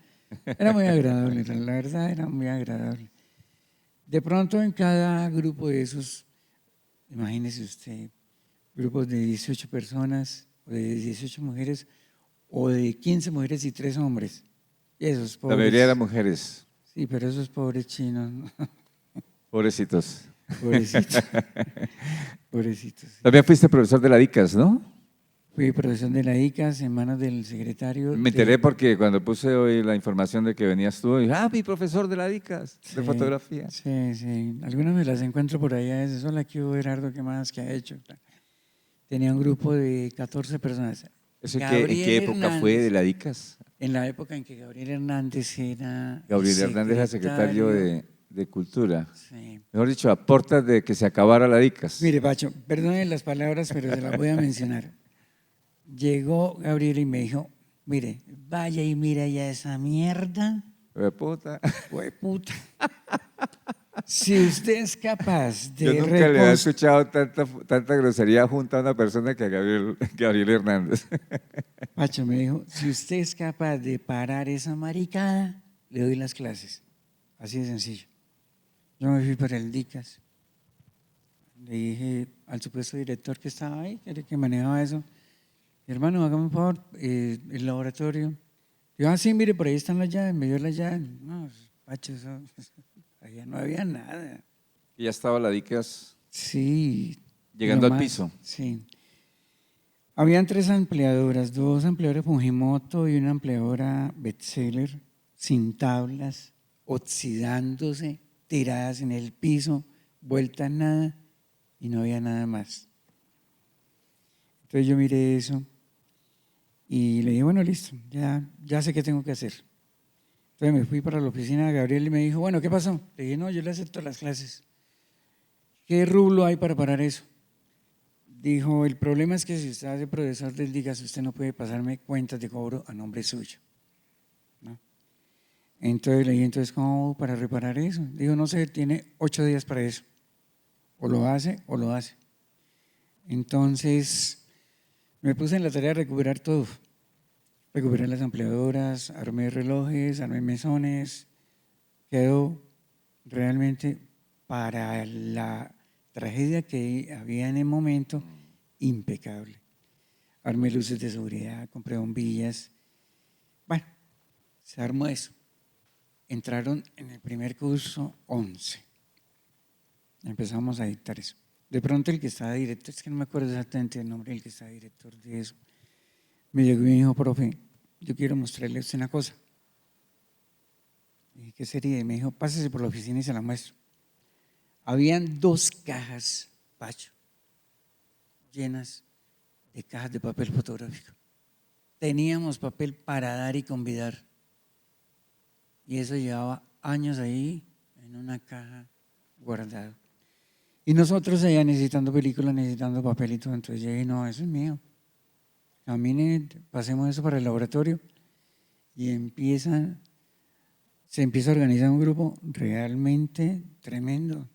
Era muy agradable, la verdad era muy agradable. De pronto en cada grupo de esos, imagínese usted, grupos de 18 personas, o de 18 mujeres, o de 15 mujeres y 3 hombres. Y esos pobres. La mayoría eran mujeres. Sí, pero esos pobres chinos. Pobrecitos. Pobrecitos. Pobrecitos. También fuiste profesor de la DICAS, ¿no? Fui profesor de la ICAS en manos del secretario. Me enteré porque cuando puse hoy la información de que venías tú, dije, mi profesor de la DICAS, de fotografía. Sí, sí. Algunas me las encuentro por allá. Es hola, ¿qué hubo, Gerardo? ¿Qué más? ¿Qué ha hecho? Tenía un grupo de 14 personas. ¿Eso en qué época fue de la DICAS? En la época en que Gabriel Hernández era Gabriel Hernández era secretario de de cultura. Sí. Mejor dicho, a portas de que se acabara la DICAS. Mire, Pacho, perdone las palabras, pero se las voy a mencionar. Llegó Gabriel y me dijo, mire, vaya y mira ya esa mierda, Puta. hueputa. Si usted es capaz Yo de nunca le había reconstruir, escuchado tanta grosería junto a una persona que a Gabriel Hernández. Pacho me dijo, si usted es capaz de parar esa maricada, le doy las clases. Así de sencillo. Yo me fui para el DICAS. Le dije al supuesto director que estaba ahí, que era el que manejaba eso, hermano, hágame un favor, el laboratorio. Yo, sí, mire, por ahí están las llaves, me dio las llaves. No, Pacho, eso, allá no había nada. Y ya estaba la DICAS Sí. llegando lo al más, piso. Sí. Habían 3 ampliadoras, 2 ampliadoras Fujimoto y una ampliadora Bestseller, sin tablas, oxidándose, tiradas en el piso, vueltas nada, y no había nada más. Entonces yo miré eso y le dije, bueno, listo, ya sé qué tengo que hacer. Entonces me fui para la oficina de Gabriel y me dijo, bueno, ¿qué pasó? Le dije, no, yo le acepto las clases. ¿Qué rublo hay para parar eso? Dijo, el problema es que si usted hace profesor del DICAS, usted no puede pasarme cuentas de cobro a nombre suyo, ¿no? Entonces le dije, entonces, ¿cómo hago para reparar eso? Dijo, no sé, tiene 8 días para eso. O lo hace o lo hace. Entonces me puse en la tarea de recuperar todo. Recuperé las ampliadoras, armé relojes, armé mesones. Quedó realmente para la tragedia que había en el momento impecable. Armé luces de seguridad, compré bombillas. Bueno, se armó eso. Entraron en el primer curso 11. Empezamos a dictar eso. De pronto el que estaba director, es que no me acuerdo exactamente el nombre del que estaba director de eso, me llegó y me dijo, profe, yo quiero mostrarle a usted una cosa. Y dije, ¿qué sería? Y me dijo, pásese por la oficina y se la muestro. Habían 2 cajas, Pacho, llenas de cajas de papel fotográfico. Teníamos papel para dar y convidar. Y eso llevaba años ahí en una caja guardado. Y nosotros allá necesitando películas, necesitando papel y todo. Entonces yo dije, no, eso es mío. Camine, pasemos eso para el laboratorio. Y se empieza a organizar un grupo realmente tremendo.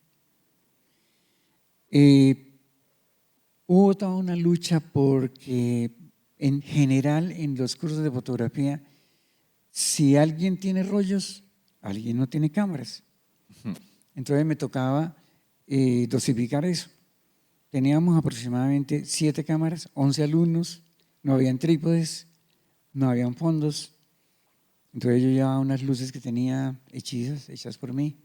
Hubo toda una lucha porque en general en los cursos de fotografía, si alguien tiene rollos, alguien no tiene cámaras. Entonces me tocaba dosificar eso. Teníamos aproximadamente 7 cámaras, 11 alumnos, no habían trípodes, no habían fondos. Entonces yo llevaba unas luces que tenía hechas por mí,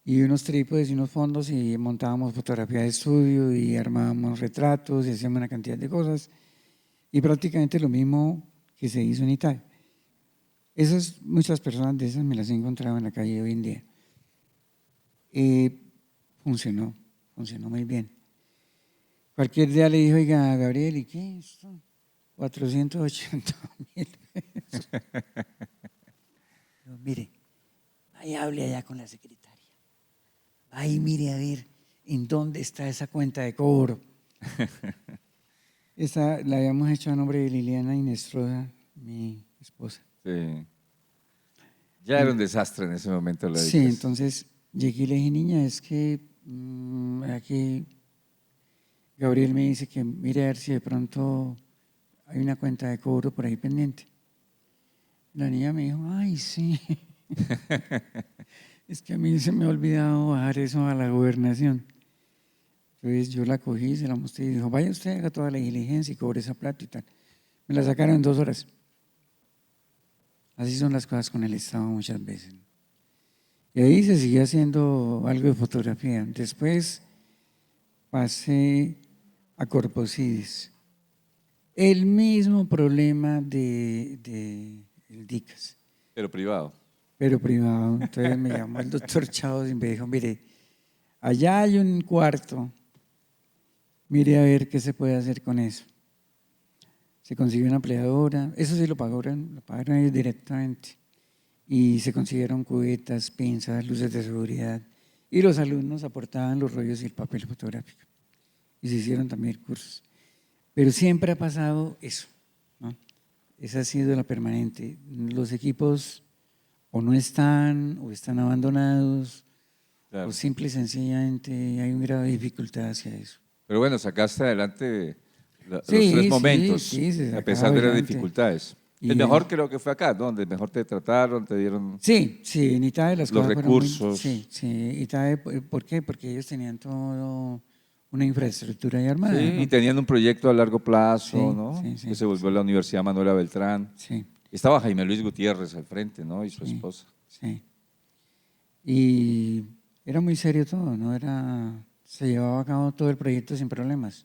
y unos trípodes y unos fondos, y montábamos fotografía de estudio y armábamos retratos y hacíamos una cantidad de cosas, y prácticamente lo mismo que se hizo en Italia. Muchas personas de esas me las he encontrado en la calle hoy en día. Funcionó muy bien. Cualquier día le dijo, oiga, Gabriel, ¿y qué es esto? 480.000 pesos. Yo, mire, ahí hable allá con la secretaria. Ahí mire a ver en dónde está esa cuenta de cobro. Esa la habíamos hecho a nombre de Liliana Inestrosa, mi esposa. Sí. Ya era un desastre en ese momento la Sí, DICAS. entonces llegué y le dije, niña, es que aquí Gabriel me dice que mire a ver si de pronto hay una cuenta de cobro por ahí pendiente. La niña me dijo, ay, sí. Es que a mí se me ha olvidado bajar eso a la gobernación. Entonces yo la cogí, se la mostré y dijo, vaya usted, haga toda la diligencia y cobre esa plata y tal. Me la sacaron en 2 horas. Así son las cosas con el Estado muchas veces. Y ahí se siguió haciendo algo de fotografía. Después pasé a Corposides. El mismo problema de el DICAS, Pero privado. pero privado. Entonces me llamó el doctor Chávez y me dijo, mire, allá hay un cuarto, mire a ver qué se puede hacer con eso. Se consiguió una empleadora, eso sí lo pagaron ellos directamente. y se consiguieron cubetas, pinzas, luces de seguridad y los alumnos aportaban los rollos y el papel fotográfico y se hicieron también cursos. Pero siempre ha pasado eso, ¿no? Esa ha sido la permanente. Los equipos o no están o están abandonados Claro. o simple y sencillamente hay un grado de dificultad hacia eso. Pero bueno, sacaste adelante los Sí, tres sí, momentos, sí, se a sacaba pesar de las adelante. dificultades. Y El mejor creo que fue acá, ¿no? Donde mejor te trataron, te dieron sí, sí, en Italia las los cosas fueron muy… recursos. Sí, sí, Italia, ¿por qué? Porque ellos tenían todo una infraestructura ya Sí, armada, y ¿no? tenían un proyecto a largo plazo, Sí, ¿no? sí, Que sí, se volvió la Universidad Manuela Beltrán. sí, Estaba Jaime Luis Gutiérrez al frente, ¿no? Y su sí, esposa. sí. Y era muy serio todo, ¿no? Se llevaba a cabo todo el proyecto sin problemas.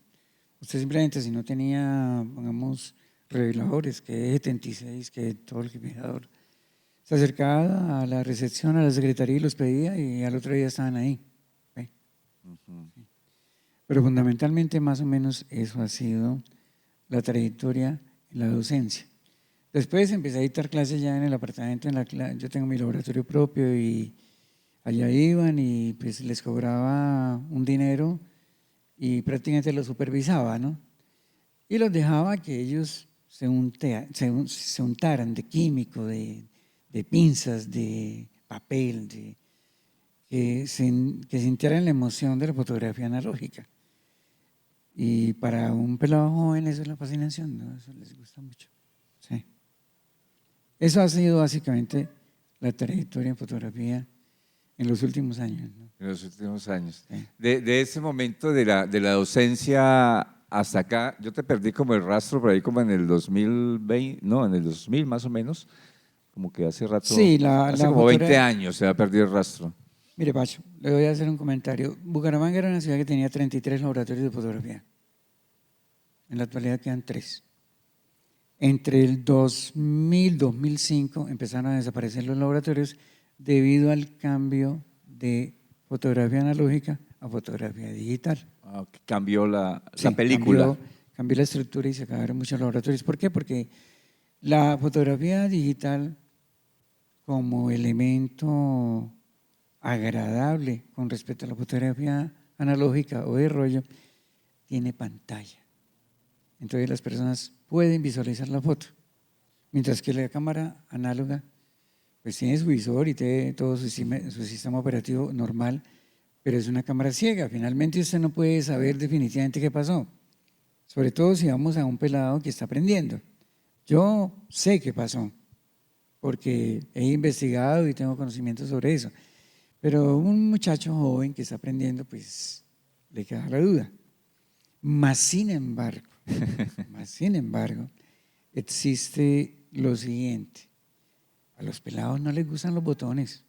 Usted simplemente, si no tenía, pongamos, reveladores, que E76, que todo el fijador, se acercaba a la recepción, a la secretaría y los pedía y al otro día estaban ahí. ¿Ve? Pero fundamentalmente, más o menos, eso ha sido la trayectoria en la docencia. Después empecé a dictar clases ya en el apartamento, yo tengo mi laboratorio propio y allá iban y pues les cobraba un dinero y prácticamente los supervisaba, ¿no? Y los dejaba que ellos se untaran de químico, de pinzas, de papel, que sintieran la emoción de la fotografía analógica. Y para un pelado joven eso es la fascinación, ¿no? Eso les gusta mucho. Sí. Eso ha sido básicamente la trayectoria en fotografía en los últimos años, ¿no? En los últimos años. Sí. De ese momento de la docencia hasta acá, yo te perdí como el rastro por ahí como en el 2020, no, en el 2000 más o menos, como que hace rato, Sí, hace la como 20 fotografía… años se ha perdido el rastro. Mire, Pacho, le voy a hacer un comentario. Bucaramanga era una ciudad que tenía 33 laboratorios de fotografía. En la actualidad quedan 3. Entre el 2000 y 2005 empezaron a desaparecer los laboratorios debido al cambio de fotografía analógica a fotografía digital. Ah, que cambió la Sí, película. cambió la estructura y se acabaron muchos laboratorios. ¿Por qué? Porque la fotografía digital como elemento agradable con respecto a la fotografía analógica o de rollo, tiene pantalla. Entonces las personas pueden visualizar la foto, mientras que la cámara análoga pues tiene su visor y tiene todo su sistema operativo normal, pero es una cámara ciega. Finalmente usted no puede saber definitivamente qué pasó, sobre todo si vamos a un pelado que está aprendiendo. Yo sé qué pasó, porque he investigado y tengo conocimiento sobre eso. Pero un muchacho joven que está aprendiendo, pues le queda la duda. Más sin embargo, existe lo siguiente. A los pelados no les gustan los botones.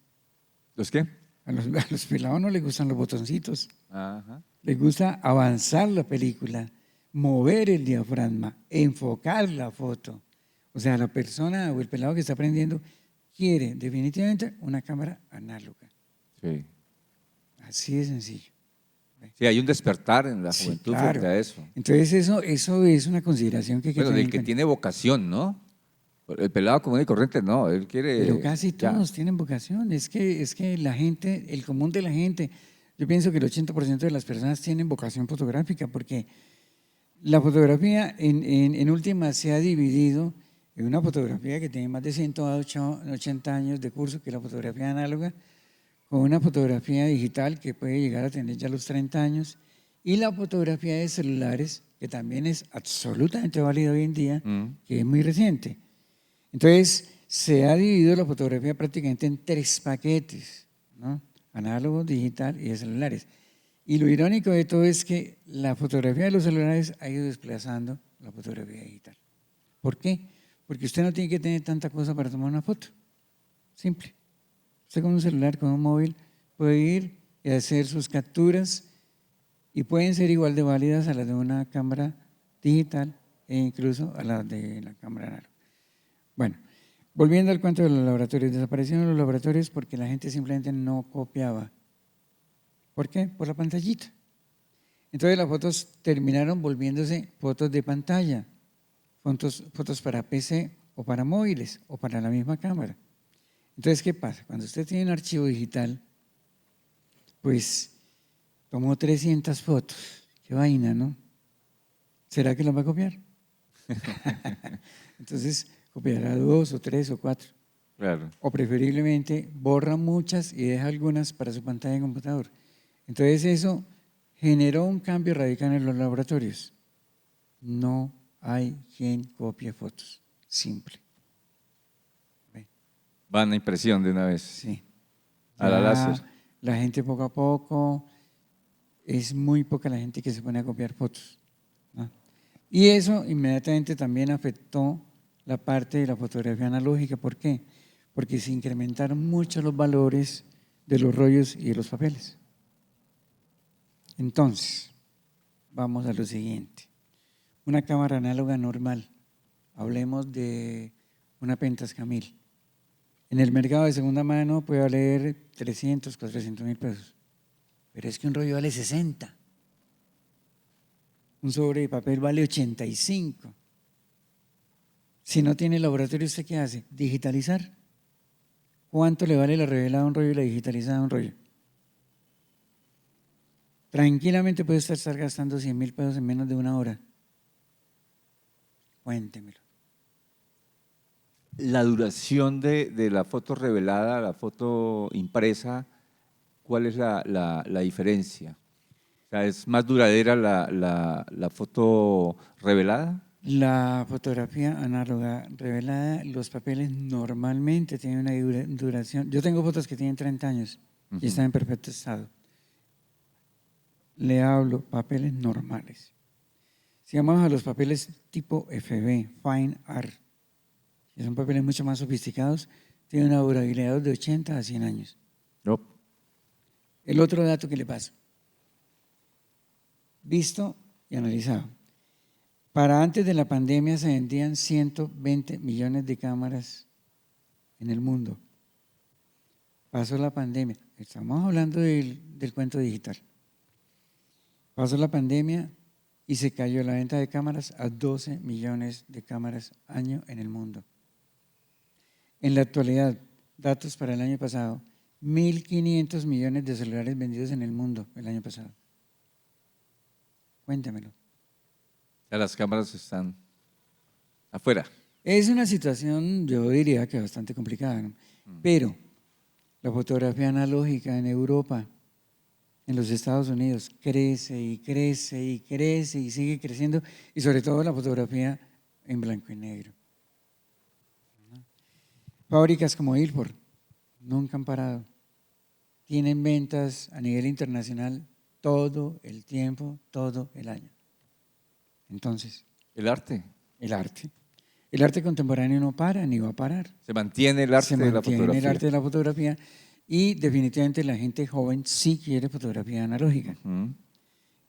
¿Los qué? A los pelados no les gustan los botoncitos. Ajá. Les gusta avanzar la película, mover el diafragma, enfocar la foto. O sea, la persona o el pelado que está aprendiendo quiere definitivamente una cámara análoga. Sí. Así de sencillo. Sí, hay un despertar en la Sí, juventud claro. frente a eso. Entonces eso es una consideración que hay que Bueno, tener del en que cuenta. tiene vocación, ¿no? El pelado común y corriente no, él quiere… Pero casi ya. todos tienen vocación. Es que la gente, el común de la gente, yo pienso que el 80% de las personas tienen vocación fotográfica porque la fotografía en última se ha dividido en una fotografía que tiene más de 180 años de curso, que es la fotografía análoga, con una fotografía digital que puede llegar a tener ya los 30 años, y la fotografía de celulares, que también es absolutamente válida hoy en día, que es muy reciente. Entonces, se ha dividido la fotografía prácticamente en 3 paquetes, ¿no? Análogo, digital y de celulares. Y lo irónico de todo es que la fotografía de los celulares ha ido desplazando la fotografía digital. ¿Por qué? Porque usted no tiene que tener tanta cosa para tomar una foto. Simple. Usted con un celular, con un móvil, puede ir y hacer sus capturas y pueden ser igual de válidas a las de una cámara digital e incluso a las de la cámara análoga. Bueno, volviendo al cuento de los laboratorios, desaparecieron los laboratorios porque la gente simplemente no copiaba. ¿Por qué? Por la pantallita. Entonces las fotos terminaron volviéndose fotos de pantalla, fotos para PC o para móviles o para la misma cámara. Entonces, ¿qué pasa? Cuando usted tiene un archivo digital, pues tomó 300 fotos. Qué vaina, ¿no? ¿Será que las va a copiar? Entonces, copiará 2 o 3 o 4. Claro. O preferiblemente borra muchas y deja algunas para su pantalla de computador. Entonces eso generó un cambio radical en los laboratorios. No hay quien copie fotos. Simple. Van a impresión de una vez. Sí. A la Ya láser. la gente poco a poco, es muy poca la gente que se pone a copiar fotos, ¿no? Y eso inmediatamente también afectó la parte de la fotografía analógica. ¿Por qué? Porque se incrementaron mucho los valores de los rollos y de los papeles. Entonces, vamos a lo siguiente. Una cámara análoga normal, hablemos de una Pentax 1000. En el mercado de segunda mano puede valer 300, 400.000 pesos. Pero es que un rollo vale 60. Un sobre de papel vale 85. Si no tiene laboratorio, ¿usted qué hace? Digitalizar. ¿Cuánto le vale la revelada a un rollo y la digitalizada a un rollo? Tranquilamente puede estar gastando 100.000 pesos en menos de una hora. Cuéntemelo. La duración de la foto revelada, la foto impresa, ¿cuál es la diferencia? O sea, ¿es más duradera la foto revelada? La fotografía análoga revelada, los papeles normalmente tienen una duración. Yo tengo fotos que tienen 30 años y están en perfecto estado. Le hablo papeles normales. Si vamos a los papeles tipo FB, Fine Art, que son papeles mucho más sofisticados, tienen una durabilidad de 80 a 100 años. No. El otro dato que le paso, visto y analizado. Para antes de la pandemia se vendían 120 millones de cámaras en el mundo. Pasó la pandemia, estamos hablando del cuento digital. Pasó la pandemia y se cayó la venta de cámaras a 12 millones de cámaras año en el mundo. En la actualidad, datos para el año pasado, 1.500 millones de celulares vendidos en el mundo el año pasado. Cuéntamelo. Ya las cámaras están afuera. Es una situación, yo diría que bastante complicada, ¿no? Pero la fotografía analógica en Europa, en los Estados Unidos, crece y crece y crece y sigue creciendo, y sobre todo la fotografía en blanco y negro. Fábricas como Ilford nunca han parado. Tienen ventas a nivel internacional todo el tiempo, todo el año. Entonces, El arte. el arte. El arte contemporáneo no para ni va a parar. Se mantiene el arte Se de la mantiene fotografía. el arte de la fotografía y definitivamente la gente joven sí quiere fotografía analógica.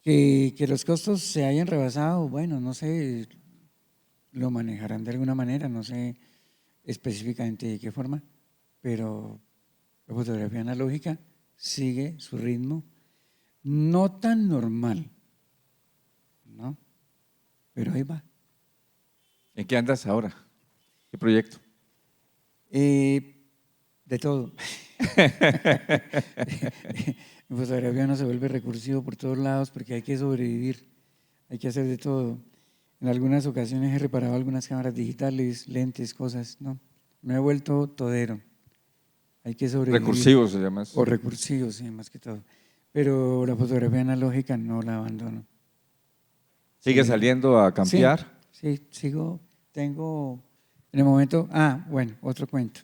Que los costos se hayan rebasado, bueno, no sé, lo manejarán de alguna manera, no sé específicamente de qué forma, pero la fotografía analógica sigue su ritmo, no tan normal, ¿no? Pero ahí va. ¿En qué andas ahora? ¿Qué proyecto? De todo. En fotografía no se vuelve recursivo por todos lados porque hay que sobrevivir, hay que hacer de todo. En algunas ocasiones he reparado algunas cámaras digitales, lentes, cosas, ¿no? Me he vuelto todero. Hay que sobrevivir. Recursivo se llama eso. O recursivo, sí, más que todo. Pero la fotografía analógica no la abandono. ¿Sigue Sí. saliendo a campear? Sí, sigo, tengo, en el momento, bueno, otro cuento.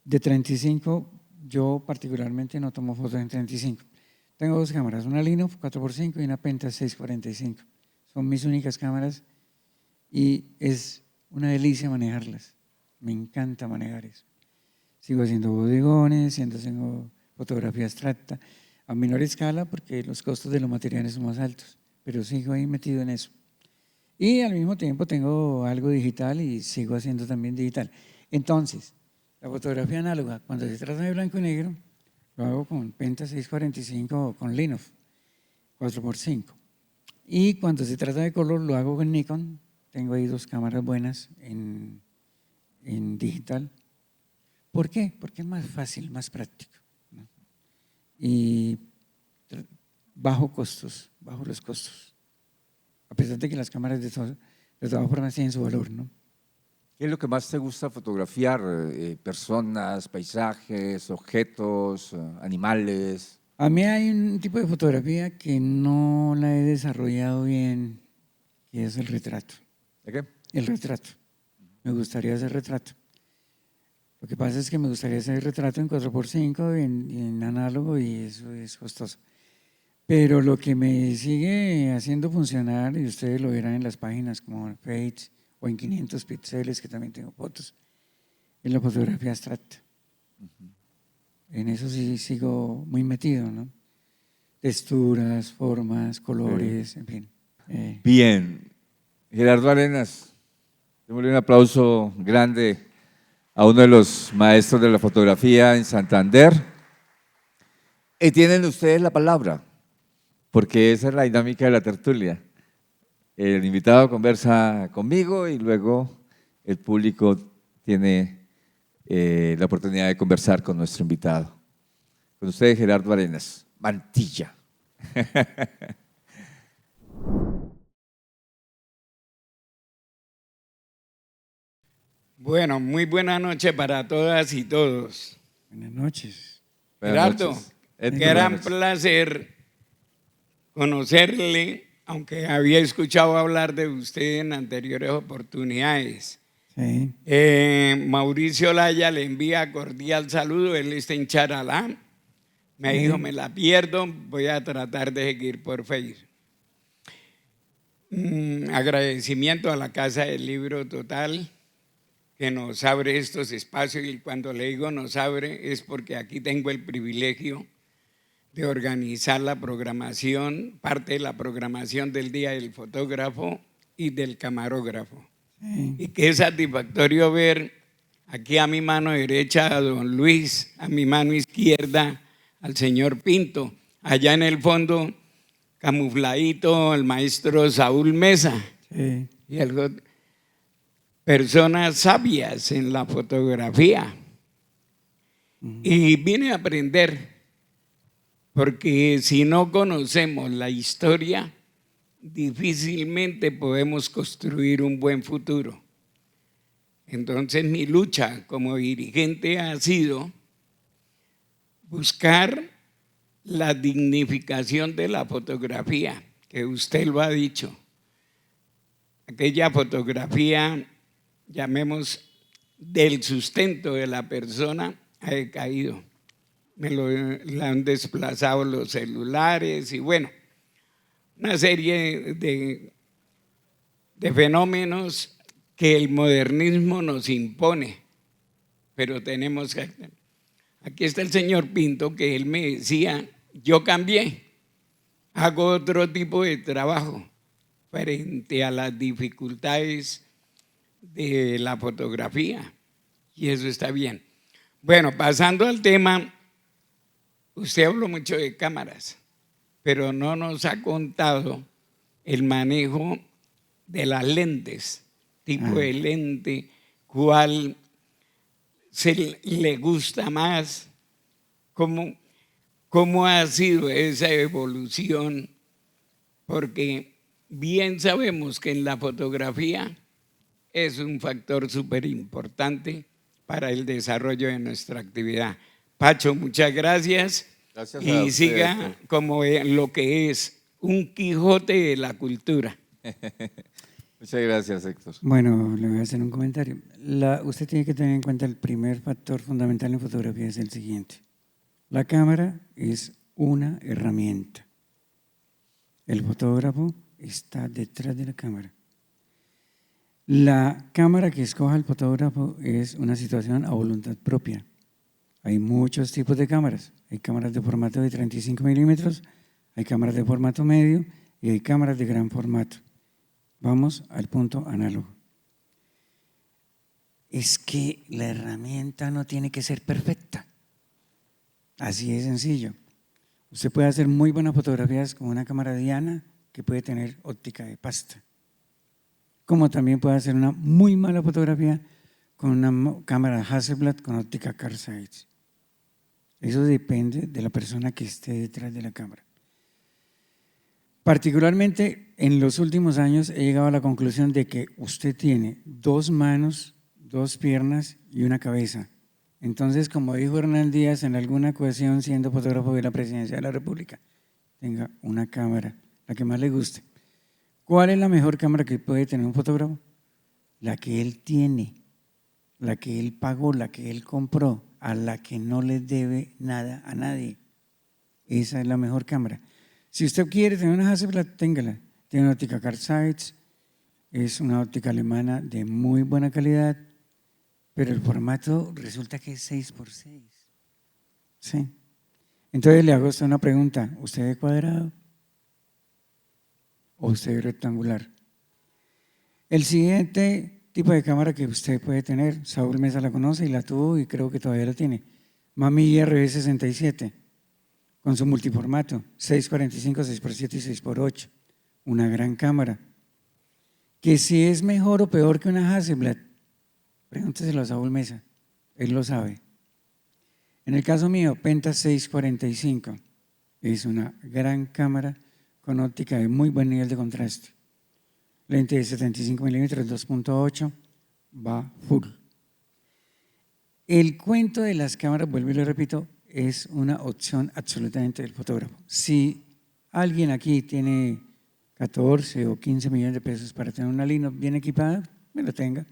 De 35, yo particularmente no tomo fotos en 35. Tengo dos cámaras, una Linox 4x5 y una Pentax 645. Son mis únicas cámaras y es una delicia manejarlas. Me encanta manejar eso. Sigo haciendo bodegones, haciendo fotografía abstracta, a menor escala porque los costos de los materiales son más altos, pero sigo ahí metido en eso. Y al mismo tiempo tengo algo digital y sigo haciendo también digital. Entonces, la fotografía análoga, cuando se trata de blanco y negro, lo hago con Pentax 645 o con Linox 4x5. Y cuando se trata de color, lo hago con Nikon. Tengo ahí dos cámaras buenas en digital. ¿Por qué? Porque es más fácil, más práctico, ¿no? Y bajo los costos, a pesar de que las cámaras de todas formas tienen su valor, ¿no? ¿Qué es lo que más te gusta fotografiar? ¿Personas, paisajes, objetos, animales? A mí hay un tipo de fotografía que no la he desarrollado bien, que es el retrato. ¿De qué? El retrato. Me gustaría hacer retrato. Lo que pasa es que me gustaría hacer retrato en 4x5, en análogo, y eso es costoso. Pero lo que me sigue haciendo funcionar, y ustedes lo verán en las páginas como en Face o en 500 píxeles, que también tengo fotos, es la fotografía abstracta. En eso sí sigo muy metido, ¿no? Texturas, formas, colores, en fin. Bien. Gerardo Arenas, démosle un aplauso grande a uno de los maestros de la fotografía en Santander. Y tienen ustedes la palabra, porque esa es la dinámica de la tertulia. El invitado conversa conmigo y luego el público tiene la oportunidad de conversar con nuestro invitado. Con ustedes, Gerardo Arenas, Mantilla. Bueno, muy buena noche para todas y todos. Buenas noches. Buenas Gerardo, noches. Héctor, gran buenas noches. placer conocerle, aunque había escuchado hablar de usted en anteriores oportunidades. Sí. Mauricio Laya le envía cordial saludo, él está en Charalá. Me dijo, me la pierdo, voy a tratar de seguir por Facebook. Agradecimiento a la Casa del Libro Total, que nos abre estos espacios, y cuando le digo nos abre es porque aquí tengo el privilegio de organizar la programación, parte de la programación del Día del Fotógrafo y del Camarógrafo. Sí. Y que es satisfactorio ver aquí a mi mano derecha a don Luis, a mi mano izquierda al señor Pinto, allá en el fondo camufladito el maestro Saúl Mesa, Sí. y personas sabias en la fotografía. Y vine a aprender, porque si no conocemos la historia, difícilmente podemos construir un buen futuro. Entonces mi lucha como dirigente ha sido buscar la dignificación de la fotografía, que usted lo ha dicho. Aquella fotografía, llamemos, del sustento de la persona, ha decaído. La han desplazado los celulares y bueno, una serie de fenómenos que el modernismo nos impone, pero tenemos que… Aquí está el señor Pinto, que él me decía, yo cambié, hago otro tipo de trabajo frente a las dificultades de la fotografía, y eso está bien. Bueno, pasando al tema, usted habló mucho de cámaras, pero no nos ha contado el manejo de las lentes, tipo de lente, cuál le gusta más, cómo ha sido esa evolución, porque bien sabemos que en la fotografía es un factor súper importante para el desarrollo de nuestra actividad. Pacho, muchas gracias. Gracias a Y usted, siga Héctor. como lo que es un Quijote de la cultura. Muchas gracias, Héctor. Bueno, le voy a hacer un comentario. Usted tiene que tener en cuenta el primer factor fundamental en fotografía es el siguiente. La cámara es una herramienta. El fotógrafo está detrás de la cámara. La cámara que escoja el fotógrafo es una situación a voluntad propia. Hay muchos tipos de cámaras. Hay cámaras de formato de 35 milímetros, hay cámaras de formato medio y hay cámaras de gran formato. Vamos al punto análogo. Es que la herramienta no tiene que ser perfecta. Así de sencillo. Usted puede hacer muy buenas fotografías con una cámara Diana que puede tener óptica de pasta. Como también puede hacer una muy mala fotografía con una cámara Hasselblad con óptica Carl Zeiss. Eso depende de la persona que esté detrás de la cámara. Particularmente en los últimos años he llegado a la conclusión de que usted tiene 2 manos, 2 piernas y una cabeza. Entonces, como dijo Hernán Díaz en alguna ocasión siendo fotógrafo de la Presidencia de la República, tenga una cámara, la que más le guste. ¿Cuál es la mejor cámara que puede tener un fotógrafo? La que él tiene, la que él pagó, la que él compró, a la que no le debe nada a nadie. Esa es la mejor cámara. Si usted quiere tener una Hasselblad, téngala. Tiene una óptica Carl Zeiss, es una óptica alemana de muy buena calidad, pero el formato resulta que es 6x6. ¿Sí? Entonces le hago a usted una pregunta, ¿usted ve cuadrado o usted ve rectangular? El siguiente tipo de cámara que usted puede tener, Saúl Mesa la conoce y la tuvo y creo que todavía la tiene, Mami RB67, con su multiformato, 6x45, 6x7 y 6x8, una gran cámara. Que si es mejor o peor que una Hasselblad, pregúnteselo a Saúl Mesa, él lo sabe. En el caso mío, Penta 645 es una gran cámara con óptica de muy buen nivel de contraste. Lente de 75 milímetros 2.8 va full. El cuento de las cámaras, vuelvo y lo repito, es una opción absolutamente del fotógrafo. Si alguien aquí tiene 14 o 15 millones de pesos para tener una Lino bien equipada, me lo tenga.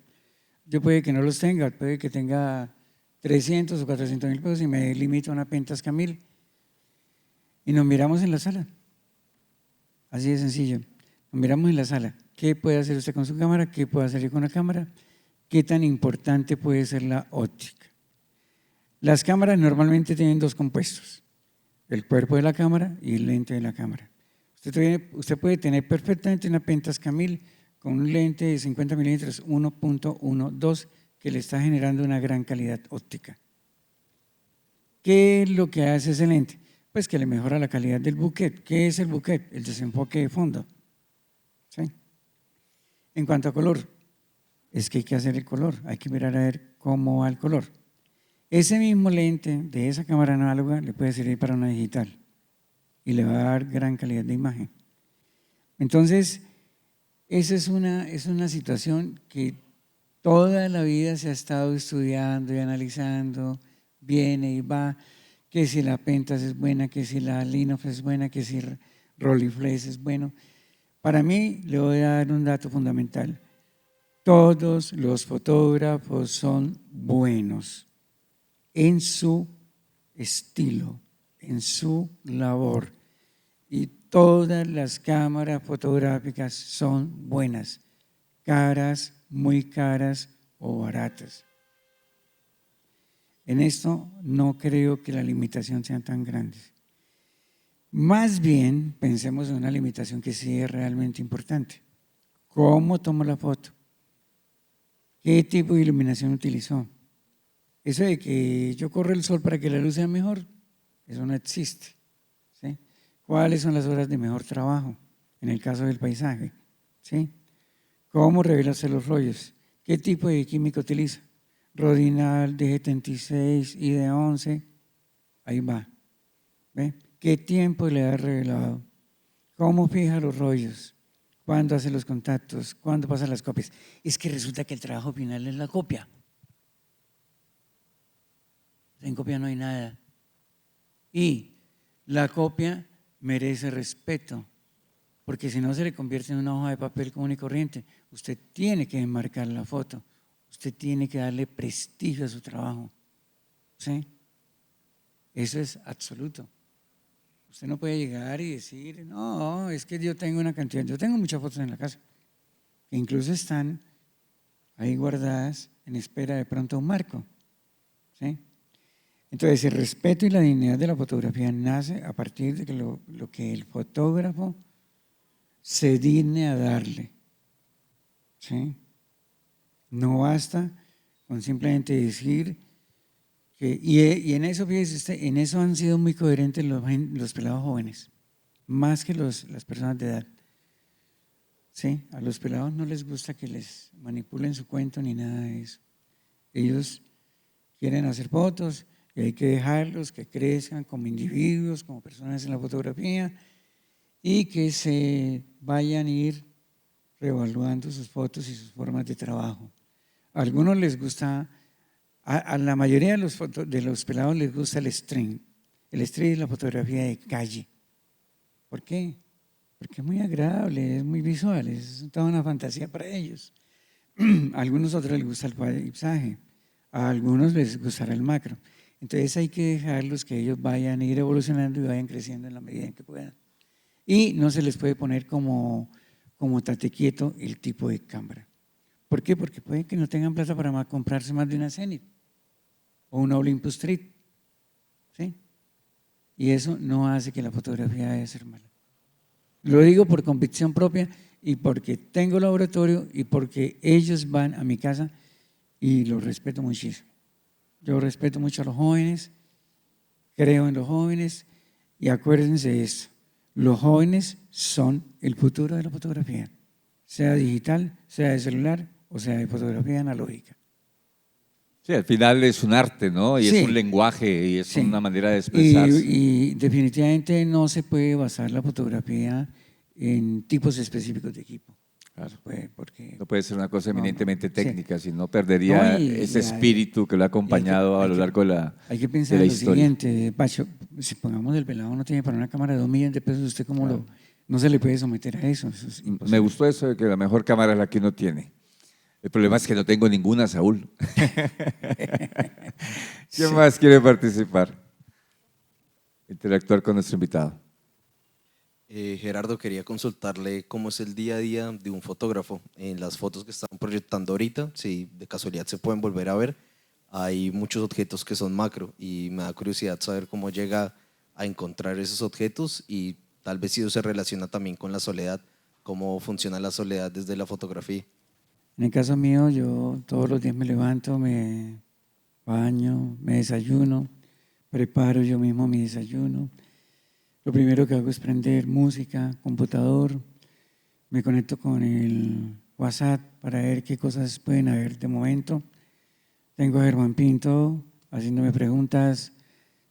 Yo puede que no los tenga, puede que tenga 300 o 400 mil pesos y me limito a una Pentax 1000 y nos miramos en la sala. Así de sencillo. Nos miramos en la sala. ¿Qué puede hacer usted con su cámara? ¿Qué puede hacer yo con la cámara? ¿Qué tan importante puede ser la óptica? Las cámaras normalmente tienen 2 compuestos, el cuerpo de la cámara y el lente de la cámara. Usted puede tener perfectamente una Pentax 1000 con un lente de 50 milímetros 1.12 que le está generando una gran calidad óptica. ¿Qué es lo que hace ese lente? Pues que le mejora la calidad del bouquet. ¿Qué es el bouquet? El desenfoque de fondo. ¿Sí? En cuanto a color, es que hay que hacer el color, hay que mirar a ver cómo va el color. Ese mismo lente de esa cámara análoga le puede servir para una digital y le va a dar gran calidad de imagen. Entonces, esa es una situación que toda la vida se ha estado estudiando y analizando, viene y va, que si la Pentax es buena, que si la Linox es buena, que si Rolleiflex es bueno. Para mí, le voy a dar un dato fundamental. Todos los fotógrafos son buenos en su estilo, en su labor. Y todas las cámaras fotográficas son buenas, caras, muy caras o baratas. En esto no creo que la limitación sea tan grande. Más bien pensemos en una limitación que sí es realmente importante. ¿Cómo tomo la foto? ¿Qué tipo de iluminación utilizó? Eso de que yo corro el sol para que la luz sea mejor, eso no existe. ¿Sí? ¿Cuáles son las horas de mejor trabajo en el caso del paisaje? ¿Sí? ¿Cómo revela usted los rollos? ¿Qué tipo de química utiliza? Rodinal, D76, ID11, ahí va. ¿Ve? ¿Qué tiempo le ha revelado? ¿Cómo fija los rollos? ¿Cuándo hace los contactos? ¿Cuándo pasa las copias? Es que resulta que el trabajo final es la copia. En copia no hay nada. Y la copia merece respeto, porque si no se le convierte en una hoja de papel común y corriente. Usted tiene que enmarcar la foto, usted tiene que darle prestigio a su trabajo. ¿Sí? Eso es absoluto. Usted no puede llegar y decir, no, es que yo tengo una cantidad, yo tengo muchas fotos en la casa, que incluso están ahí guardadas en espera de pronto un marco. ¿Sí? Entonces, el respeto y la dignidad de la fotografía nace a partir de que lo que el fotógrafo se digne a darle. ¿Sí? No basta con simplemente decir que, y en eso, fíjese usted, en eso han sido muy coherentes los pelados jóvenes, más que las personas de edad. ¿Sí? A los pelados no les gusta que les manipulen su cuento ni nada de eso. Ellos quieren hacer fotos y hay que dejarlos que crezcan como individuos, como personas en la fotografía y que se vayan a ir reevaluando sus fotos y sus formas de trabajo. A algunos les gusta, a la mayoría de los pelados les gusta el stream. El stream es la fotografía de calle. ¿Por qué? Porque es muy agradable, es muy visual, es toda una fantasía para ellos. A algunos otros les gusta el paisaje, a algunos les gustará el macro. Entonces hay que dejarlos que ellos vayan a ir evolucionando y vayan creciendo en la medida en que puedan. Y no se les puede poner como tate quieto el tipo de cámara. ¿Por qué? Porque puede que no tengan plata para comprarse más de una Zenith o una Olympus Street. ¿Sí? Y eso no hace que la fotografía vaya a ser mala. Lo digo por convicción propia y porque tengo laboratorio y porque ellos van a mi casa y los respeto muchísimo. Yo respeto mucho a los jóvenes, creo en los jóvenes y acuérdense de esto, los jóvenes son el futuro de la fotografía, sea digital, sea de celular o sea de fotografía analógica. Sí, al final es un arte, ¿no? Y Sí, es un lenguaje y es sí. una manera de expresarse. Y definitivamente no se puede basar la fotografía en tipos específicos de equipo. Claro. Porque No puede ser una cosa no, eminentemente sí. técnica, sino perdería No, ese espíritu que lo ha acompañado a lo largo de hay que la pensar en lo historia. siguiente, Pacho, si pongamos el pelado no tiene para una cámara de 2 millones de pesos, ¿usted cómo Claro. no se le puede someter a eso? Eso es imposible. Me gustó eso de que la mejor cámara es la que uno tiene. El problema es que no tengo ninguna, Saúl. ¿Quién más quiere participar? Interactuar con nuestro invitado. Gerardo, quería consultarle cómo es el día a día de un fotógrafo. En las fotos que están proyectando ahorita, si de casualidad se pueden volver a ver, hay muchos objetos que son macro y me da curiosidad saber cómo llega a encontrar esos objetos y tal vez si eso se relaciona también con la soledad, cómo funciona la soledad desde la fotografía. En el caso mío, yo todos los días me levanto, me baño, me desayuno, preparo yo mismo mi desayuno. Lo primero que hago es prender música, computador, me conecto con el WhatsApp para ver qué cosas pueden haber de momento. Tengo a Germán Pinto haciéndome preguntas,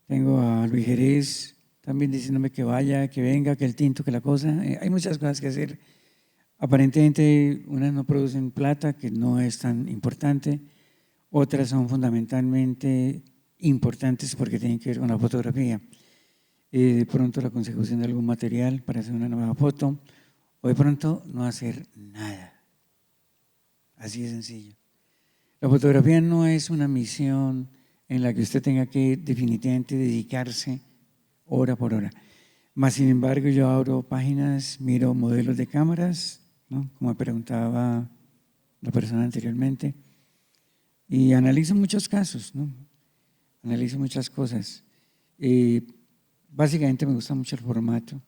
tengo a Luis Jerez también diciéndome que vaya, que venga, que el tinto, que la cosa. Hay muchas cosas que hacer. Aparentemente unas no producen plata, que no es tan importante, otras son fundamentalmente importantes porque tienen que ver con la fotografía. De pronto la consecución de algún material para hacer una nueva foto o de pronto no hacer nada. Así de sencillo. La fotografía no es una misión en la que usted tenga que definitivamente dedicarse hora por hora. Más sin embargo, yo abro páginas, miro modelos de cámaras, ¿no? Como preguntaba la persona anteriormente, y analizo muchos casos, ¿no? Analizo muchas cosas. Básicamente me gusta mucho el formato.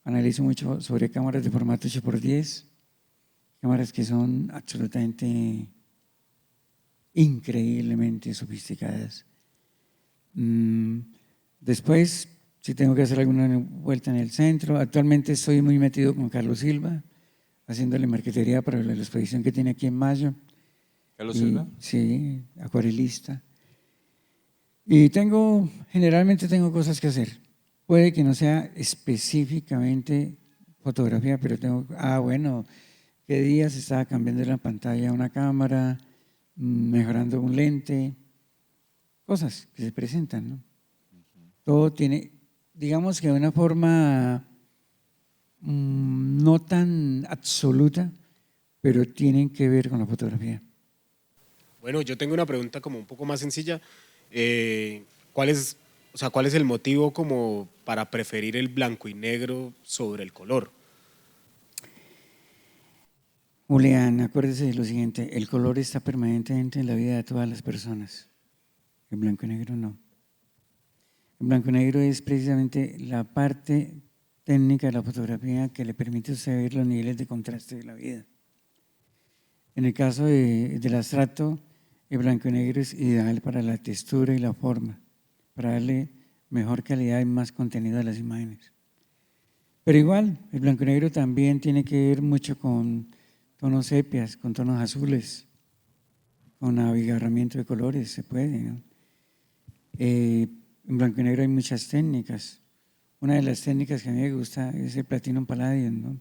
Analizo mucho sobre cámaras de formato 8x10, cámaras que son absolutamente increíblemente sofisticadas. Después, si tengo que hacer alguna vuelta en el centro, actualmente estoy muy metido con Carlos Silva, haciéndole marquetería para la exposición que tiene aquí en mayo. ¿Carlos Silva? Sí, acuarelista. Y generalmente tengo cosas que hacer. Puede que no sea específicamente fotografía, pero bueno, qué día se estaba cambiando la pantalla a una cámara, mejorando un lente, cosas que se presentan, ¿no? Todo tiene, digamos que de una forma no tan absoluta, pero tienen que ver con la fotografía. Bueno, yo tengo una pregunta como un poco más sencilla. ¿Cuál es el motivo como para preferir el blanco y negro sobre el color? Julián, acuérdese de lo siguiente, el color está permanentemente en la vida de todas las personas, el blanco y negro no. El blanco y negro es precisamente la parte técnica de la fotografía que le permite a usted ver los niveles de contraste de la vida. En el caso del abstracto, el blanco y negro es ideal para la textura y la forma, para darle mejor calidad y más contenido a las imágenes. Pero igual, el blanco y negro también tiene que ver mucho con tonos sepias, con tonos azules, con abigarramiento de colores, se puede, ¿no? En blanco y negro hay muchas técnicas. Una de las técnicas que a mí me gusta es el Platinum Palladium, ¿no?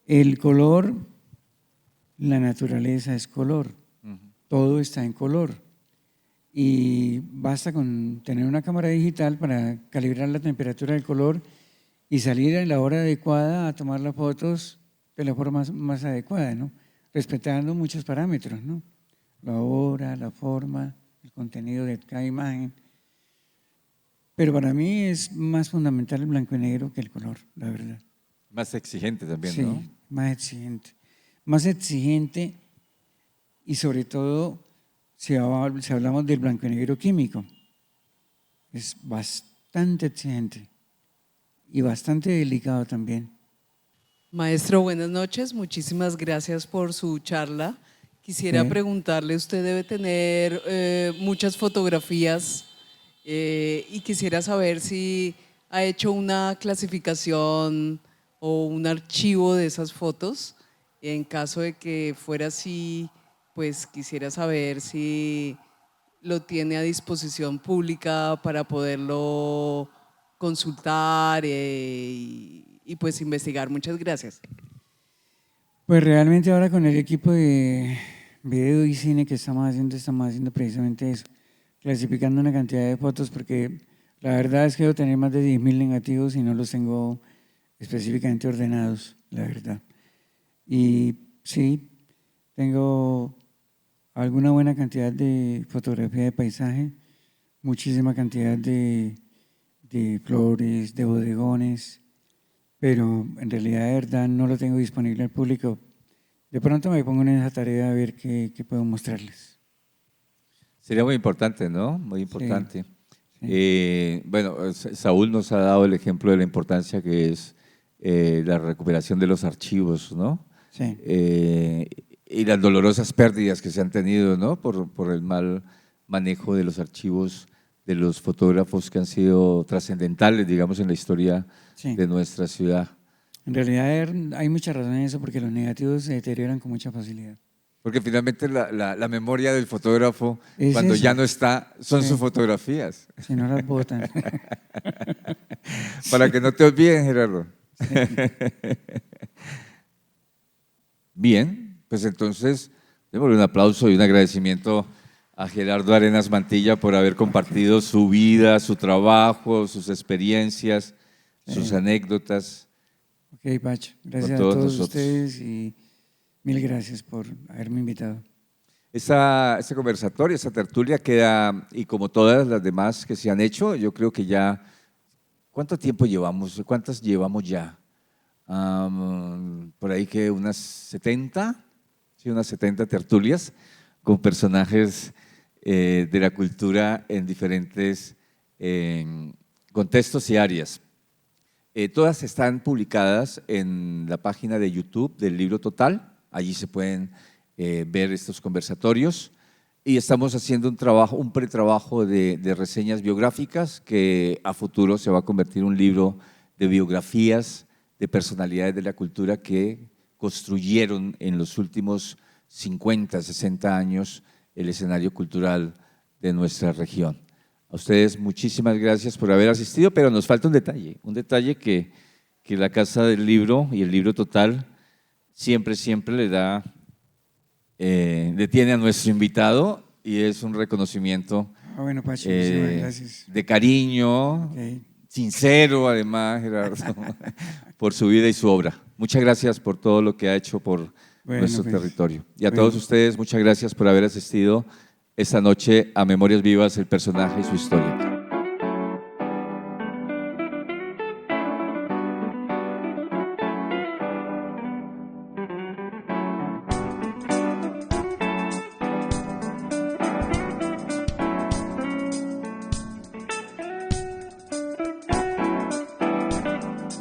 El color, la naturaleza es color, todo está en color. Y basta con tener una cámara digital para calibrar la temperatura del color y salir a la hora adecuada a tomar las fotos de la forma más adecuada, ¿no? Respetando muchos parámetros, ¿no? La hora, la forma, el contenido de cada imagen. Pero para mí es más fundamental el blanco y negro que el color, la verdad. Más exigente también, Sí, ¿no? más exigente. Más exigente y sobre todo si hablamos del blanco y negro químico, es bastante exigente y bastante delicado también. Maestro, buenas noches. Muchísimas gracias por su charla. Quisiera Sí. preguntarle, usted debe tener muchas fotografías y quisiera saber si ha hecho una clasificación o un archivo de esas fotos. En caso de que fuera así, pues quisiera saber si lo tiene a disposición pública para poderlo consultar y pues investigar. Muchas gracias. Pues realmente ahora con el equipo de video y cine que estamos haciendo precisamente eso, clasificando una cantidad de fotos, porque la verdad es que debo tener más de 10.000 negativos y no los tengo específicamente ordenados, la verdad. Y sí, tengo alguna buena cantidad de fotografía de paisaje, muchísima cantidad de flores, de bodegones, pero en realidad de verdad no lo tengo disponible al público. De pronto me pongo en esa tarea a ver qué puedo mostrarles. Sería muy importante, ¿no? Muy importante. Sí. Bueno, Saúl nos ha dado el ejemplo de la importancia que es la recuperación de los archivos, ¿no? Sí. Y las dolorosas pérdidas que se han tenido, ¿no? Por el mal manejo de los archivos de los fotógrafos que han sido trascendentales, digamos, en la historia Sí. de nuestra ciudad. En realidad hay mucha razón en eso porque los negativos se deterioran con mucha facilidad. Porque finalmente la memoria del fotógrafo, Es cuando eso. ya no está, son Sí. sus fotografías. Si no las botan. Para que no te olviden, Gerardo. Bien, pues entonces, démosle un aplauso y un agradecimiento a Gerardo Arenas Mantilla por haber compartido su vida, su trabajo, sus experiencias, sus anécdotas. Ok, Pacho. Gracias a todos todos nosotros. ustedes y mil gracias por haberme invitado. Ese conversatorio, esa tertulia queda, y como todas las demás que se han hecho, yo creo que ya, ¿cuánto tiempo llevamos? ¿Cuántas llevamos ya? Por ahí que unas 70, sí, unas 70 tertulias con personajes de la cultura en diferentes contextos y áreas. Todas están publicadas en la página de YouTube del Libro Total, allí se pueden ver estos conversatorios y estamos haciendo un pretrabajo de reseñas biográficas que a futuro se va a convertir en un libro de biografías de personalidades de la cultura que construyeron en los últimos 50, 60 años el escenario cultural de nuestra región. A ustedes muchísimas gracias por haber asistido, pero nos falta un detalle que la Casa del Libro y el Libro Total siempre le tiene a nuestro invitado y es un reconocimiento Bueno, Pacho, muchísimas gracias. de cariño, Ok. sincero además, Gerardo, por su vida y su obra. Muchas gracias por todo lo que ha hecho por nuestro pues, territorio. Y a bueno. todos ustedes, muchas gracias por haber asistido esta noche a Memorias Vivas, el personaje y su historia.